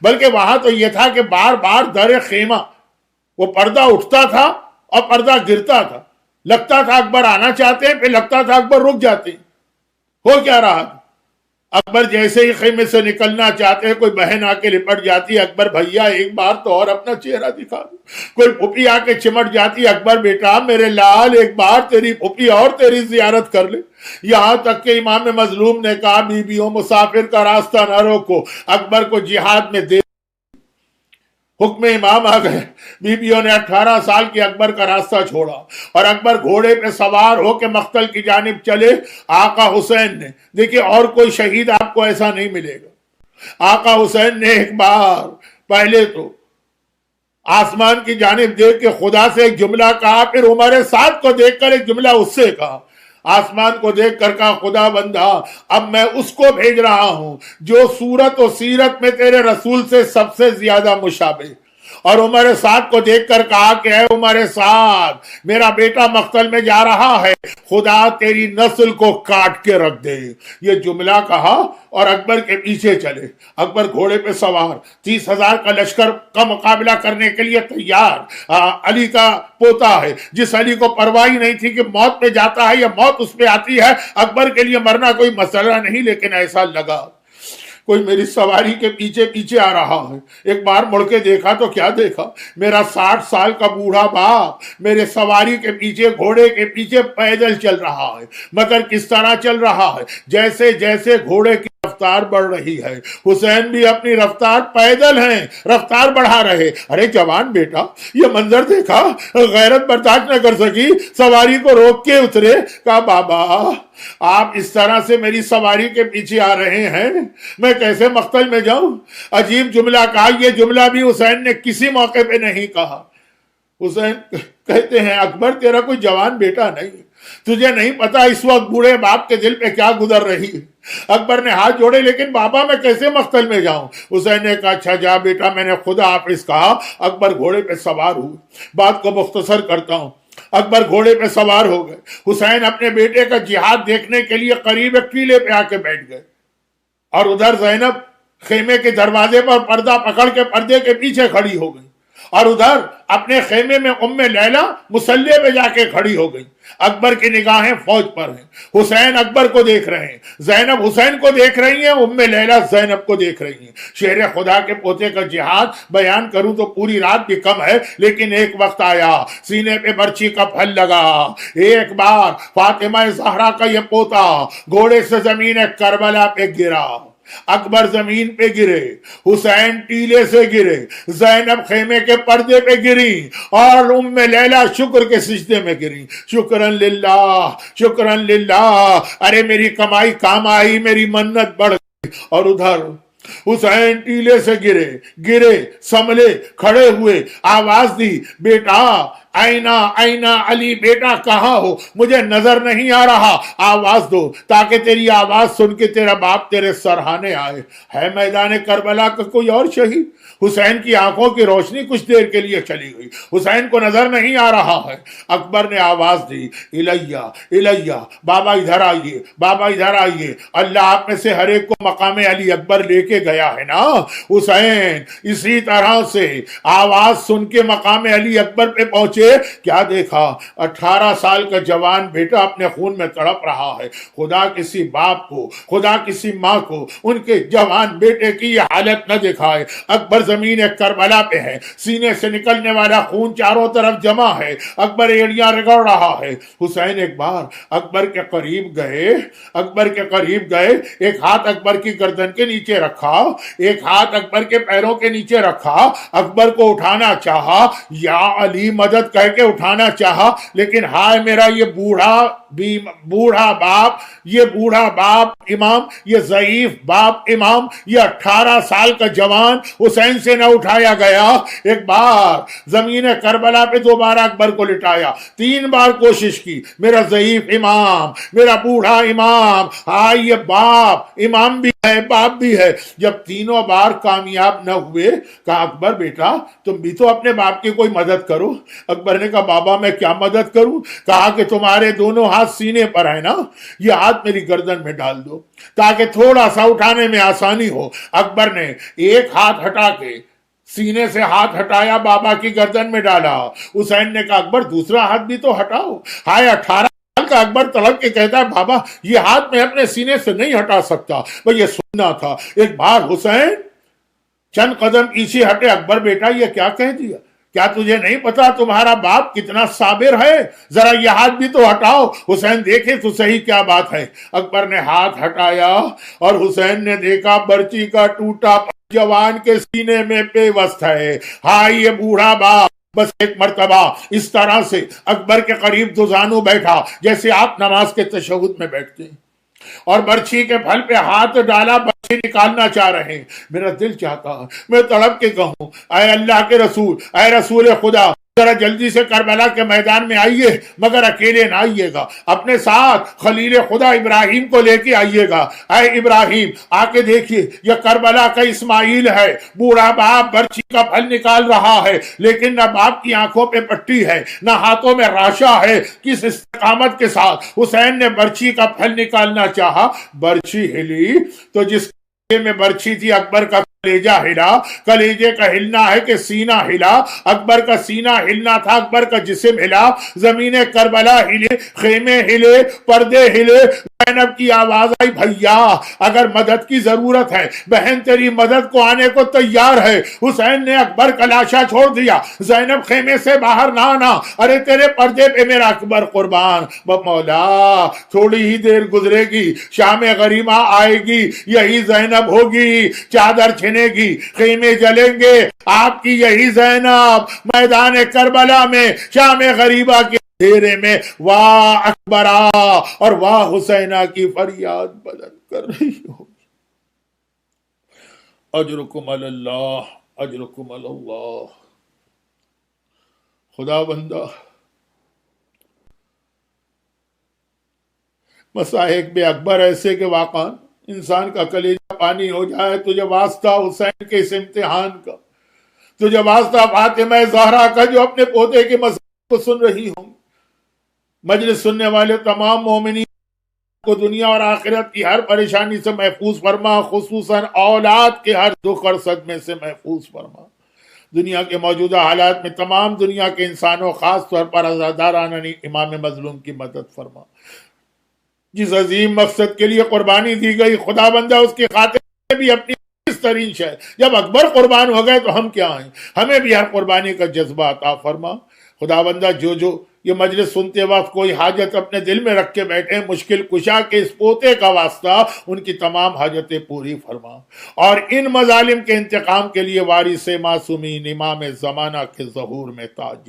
بلکہ وہاں تو یہ تھا کہ بار بار در خیمہ وہ پردہ اٹھتا تھا اور پردہ گرتا تھا، لگتا تھا اکبر آنا چاہتے ہیں، پھر لگتا تھا اکبر رک جاتے ہیں۔ ہو کیا رہا؟ اکبر جیسے ہی خیمے سے نکلنا چاہتے ہیں، کوئی بہن آ کے لپٹ جاتی ہے، اکبر بھیا ایک بار تو اور اپنا چہرہ دکھا دو۔ کوئی پھوپھی آ کے چمٹ جاتی ہے، اکبر بیٹا میرے لال ایک بار تیری پھوپھی اور تیری زیارت کر لے۔ یہاں تک کہ امام مظلوم نے کہا بیویوں مسافر کا راستہ نہ روکو، اکبر کو جہاد میں دے حکم امام آ گئے۔ بیویوں نے 18 سال کی اکبر کا راستہ چھوڑا اور اکبر گھوڑے پہ سوار ہو کے مقتل کی جانب چلے۔ آقا حسین نے، دیکھیں اور کوئی شہید آپ کو ایسا نہیں ملے گا، آقا حسین نے ایک بار پہلے تو آسمان کی جانب دیکھ کے خدا سے ایک جملہ کہا، پھر عمر سعد کو دیکھ کر ایک جملہ اس سے کہا۔ آسمان کو دیکھ کر کہا خدا بندہ اب میں اس کو بھیج رہا ہوں جو صورت و سیرت میں تیرے رسول سے سب سے زیادہ مشابہ۔ اور عمر سعد کو دیکھ کر کہا کہ اے عمر سعد میرا بیٹا مقتل میں جا رہا ہے، خدا تیری نسل کو کاٹ کے رکھ دے۔ یہ جملہ کہا اور اکبر کے پیچھے چلے۔ اکبر گھوڑے پہ سوار 30,000 کا لشکر کا مقابلہ کرنے کے لیے تیار۔ علی کا پوتا ہے جس علی کو پرواہ نہیں تھی کہ موت پہ جاتا ہے یا موت اس پہ آتی ہے، اکبر کے لیے مرنا کوئی مسئلہ نہیں، لیکن ایسا لگا کوئی میری سواری کے پیچھے پیچھے آ رہا ہے۔ ایک بار مڑ کے دیکھا تو کیا دیکھا، میرا 60 سال کا بوڑھا باپ میرے سواری کے پیچھے گھوڑے کے پیچھے پیدل چل رہا ہے، مگر کس طرح چل رہا ہے؟ جیسے جیسے گھوڑے کی رفتار بڑھ رہی ہے، حسین بھی اپنی رفتار پیدل ہیں رفتار بڑھا رہے۔ ارے جوان بیٹا یہ منظر دیکھا، غیرت برداشت نہ کر سکی، سواری کو روک کے اترے، کہا بابا آپ اس طرح سے میری سواری کے پیچھے آ رہے ہیں، میں کیسے مقتل میں جاؤں؟ عجیب جملہ کہا، یہ جملہ بھی حسین نے کسی موقع پہ نہیں کہا۔ حسین کہتے ہیں اکبر تیرا کوئی جوان بیٹا نہیں، تجھے نہیں پتا اس وقت بوڑھے باپ کے دل پہ کیا گزر رہی ہے۔ اکبر نے ہاتھ جوڑے، لیکن بابا میں کیسے مقتل میں جاؤں؟ حسین نے کہا اچھا جا بیٹا، میں نے خدا حافظ کہا۔ اکبر گھوڑے پہ سوار ہوئے۔ بات کو مختصر کرتا ہوں، اکبر گھوڑے پہ سوار ہو گئے۔ حسین اپنے بیٹے کا جہاد دیکھنے کے لیے قریب ایک ٹیلے پہ آ کے بیٹھ گئے، اور ادھر زینب خیمے کے دروازے پر پردہ پکڑ کے پردے کے پیچھے کھڑی ہو گئی، اور ادھر اپنے خیمے میں ام لیلا مصلی پہ جا کے کھڑی ہو گئی۔ اکبر کی نگاہیں فوج پر ہیں، حسین اکبر کو دیکھ رہے ہیں، زینب حسین کو دیکھ رہی ہیں، ام لیلا زینب کو دیکھ رہی ہیں۔ شیر خدا کے پوتے کا جہاد بیان کروں تو پوری رات بھی کم ہے، لیکن ایک وقت آیا سینے پہ برچی کا پھل لگا۔ ایک بار فاطمہ زہرا کا یہ پوتا گھوڑے سے زمین کربلا پہ گرا، اکبر زمین پہ گرے، حسین ٹیلے سے گرے، زینب خیمے کے پردے پہ گری، اور ام لیلا شکر کے سجدے میں گری۔ شکرن للہ، شکرن للہ، ارے میری کمائی کام آئی، میری منت بڑھ گئی۔ اور ادھر حسین ٹیلے سے گرے سنبھلے، کھڑے ہوئے، آواز دی بیٹا آئینہ آئینہ علی بیٹا کہاں ہو؟ مجھے نظر نہیں آ رہا، آواز دو تاکہ تیری آواز سن کے تیرا باپ تیرے سرہانے آئے۔ ہے میدان کربلا کا کوئی اور شہید؟ حسین کی آنکھوں کی روشنی کچھ دیر کے لیے چلی گئی، حسین کو نظر نہیں آ رہا ہے۔ اکبر نے آواز دی الیہ الیہ، بابا ادھر آئیے، بابا ادھر آئیے، اللہ آپ میں سے ہر ایک کو مقام علی اکبر لے کے گیا ہے نا۔ حسین اسی طرح سے آواز سن کے مقام علی اکبر پہ پہنچے، کیا دیکھا؟ 18 سال کا جوان بیٹا اپنے خون میں تڑپ رہا ہے۔ خدا کسی باپ کو، خدا کسی ماں کو ان کے جوان بیٹے کی یہ حالت نہ دکھائے۔ اکبر زمین کربلا پہ ہے، سینے سے نکلنے والا خون چاروں طرف جمع ہے، اکبر ایڑیاں رگڑ رہا ہے۔ حسین ایک بار اکبر کے قریب گئے، ایک ہاتھ اکبر کی گردن کے نیچے رکھا، ایک ہاتھ اکبر کے پیروں کے نیچے رکھا، اکبر کو اٹھانا چاہا، یا علی مدد کہہ کے اٹھانا چاہا، لیکن ہائے میرا یہ بوڑھا باپ امام، یہ ضعیف باپ امام، یہ 18 سال کا جوان حسین سے نہ اٹھایا گیا۔ ایک بار زمین کربلا پہ دوبارہ اکبر کو لٹایا، 3 بار کوشش کی، میرا ضعیف امام، میرا بوڑھا امام، ہائے یہ باپ امام بھی ہے باپ بھی ہے۔ جب تینوں بار کامیاب نہ ہوئے، کہا اکبر بیٹا تم بھی تو اپنے باپ کی کوئی مدد کرو۔ اکبر اکبر نے کہا بابا میں کیا مدد کروں؟ کہا کہ تمہارے دونوں ہاتھ سینے پر ہیں نا، یہ ہاتھ میری گردن میں ڈال دو تاکہ تھوڑا سا اٹھانے میں آسانی ہو۔ اکبر نے ایک ہاتھ ہٹا کے سینے سے ہاتھ ہٹایا، بابا کی گردن میں ڈالا۔ حسین نے کہا اکبر دوسرا ہاتھ بھی تو ہٹاؤ۔ ہائے 18 سال کا اکبر تڑپ کے کہتا ہے بابا یہ ہاتھ میں اپنے سینے سے نہیں ہٹا سکتا۔ یہ سننا تھا۔ ایک بار حسین چند قدم پیچھے ہٹے، اکبر بیٹا یہ کیا کہہ دیا؟ کیا تجھے نہیں پتا تمہارا باپ کتنا صابر ہے؟ ذرا یہ ہاتھ بھی تو ہٹاؤ، حسین دیکھے تو صحیح کیا بات ہے۔ اکبر نے ہاتھ ہٹایا اور حسین نے دیکھا برچی کا ٹوٹا جوان کے سینے میں پیوست ہے۔ ہاں یہ بوڑھا باپ بس ایک مرتبہ اس طرح سے اکبر کے قریب دوزانو بیٹھا جیسے آپ نماز کے تشہد میں بیٹھتے ہیں، اور برچھی کے پھل پہ ہاتھ ڈالا، برچھی نکالنا چاہ رہے ہیں۔ میرا دل چاہتا میں تڑپ کے کہوں اے اللہ کے رسول، اے رسول خدا، ذرا جلدی سے کربلا کے میدان میں آئیے، مگر اکیلے نہ آئیے گا، اپنے ساتھ خلیل خدا ابراہیم کو لے کے آئیے گا۔ اے ابراہیم آ کے دیکھیے یہ کربلا کا اسماعیل ہے، بوڑھا باپ برچھی کا پھل نکال رہا ہے، لیکن نہ باپ کی آنکھوں پہ پٹی ہے نہ ہاتھوں میں راشا ہے۔ کس استقامت کے ساتھ حسین نے برچھی کا پھل نکالنا چاہا، برچھی ہلی تو جس میں برچھی تھی اکبر کا کلیجہ ہلا۔ کلیجے کا ہلنا ہے کہ سینہ ہلا، اکبر کا سینہ ہلنا تھا، اکبر کا جسم ہلا، زمین کربلا ہلے، خیمے ہلے، پردے ہلے۔ زینب کی آواز آئی بھیا اگر مدد کی ضرورت ہے بہن تیری مدد کو آنے کو تیار ہے۔ حسین نے اکبر کا لاشا چھوڑ دیا، زینب خیمے سے باہر نہ آنا، ارے تیرے پردے پہ میرا اکبر قربان۔ مولا تھوڑی ہی دیر گزرے گی، شام غریبہ آئے گی، یہی زینب ہوگی، چادر چھنے گی، خیمے جلیں گے، آپ کی یہی زینب میدان کربلا میں شام غریبہ کے دھیرے میں واہ اکبرا اور واہ حسینہ کی فریاد بلند کر رہی ہو۔ اجرکم اللہ، اجرکم اللہ۔ خدا بندہ مسائق بے اکبر ایسے کہ واقعا انسان کا کلیجہ پانی ہو جائے۔ تجھے واسطہ حسین کے اس امتحان کا، تجھے واسطہ فاطمہ زہرا کا جو اپنے پوتے کے مسائل کو سن رہی ہوں۔ مجلس سننے والے تمام مومنین کو دنیا اور آخرت کی ہر پریشانی سے محفوظ فرما، خصوصاً اولاد کے ہر دکھ اور صدمے سے محفوظ فرما۔ دنیا کے موجودہ حالات میں تمام دنیا کے انسانوں خاص طور پر عزادارانہ امام مظلوم کی مدد فرما۔ جس عظیم مقصد کے لیے قربانی دی گئی خدا بندہ اس کی خاطر میں بھی اپنی ترین شے، جب اکبر قربان ہو گئے تو ہم کیا ہیں؟ ہمیں بھی ہر قربانی کا جذبہ عطا فرما۔ خدا بندہ جو یہ مجلس سنتے وقت کوئی حاجت اپنے دل میں رکھ کے بیٹھے، مشکل کشا کے اس پوتے کا واسطہ ان کی تمام حاجتیں پوری فرما، اور ان مظالم کے انتقام کے لیے وارث معصومین امام زمانہ کے ظہور میں تاج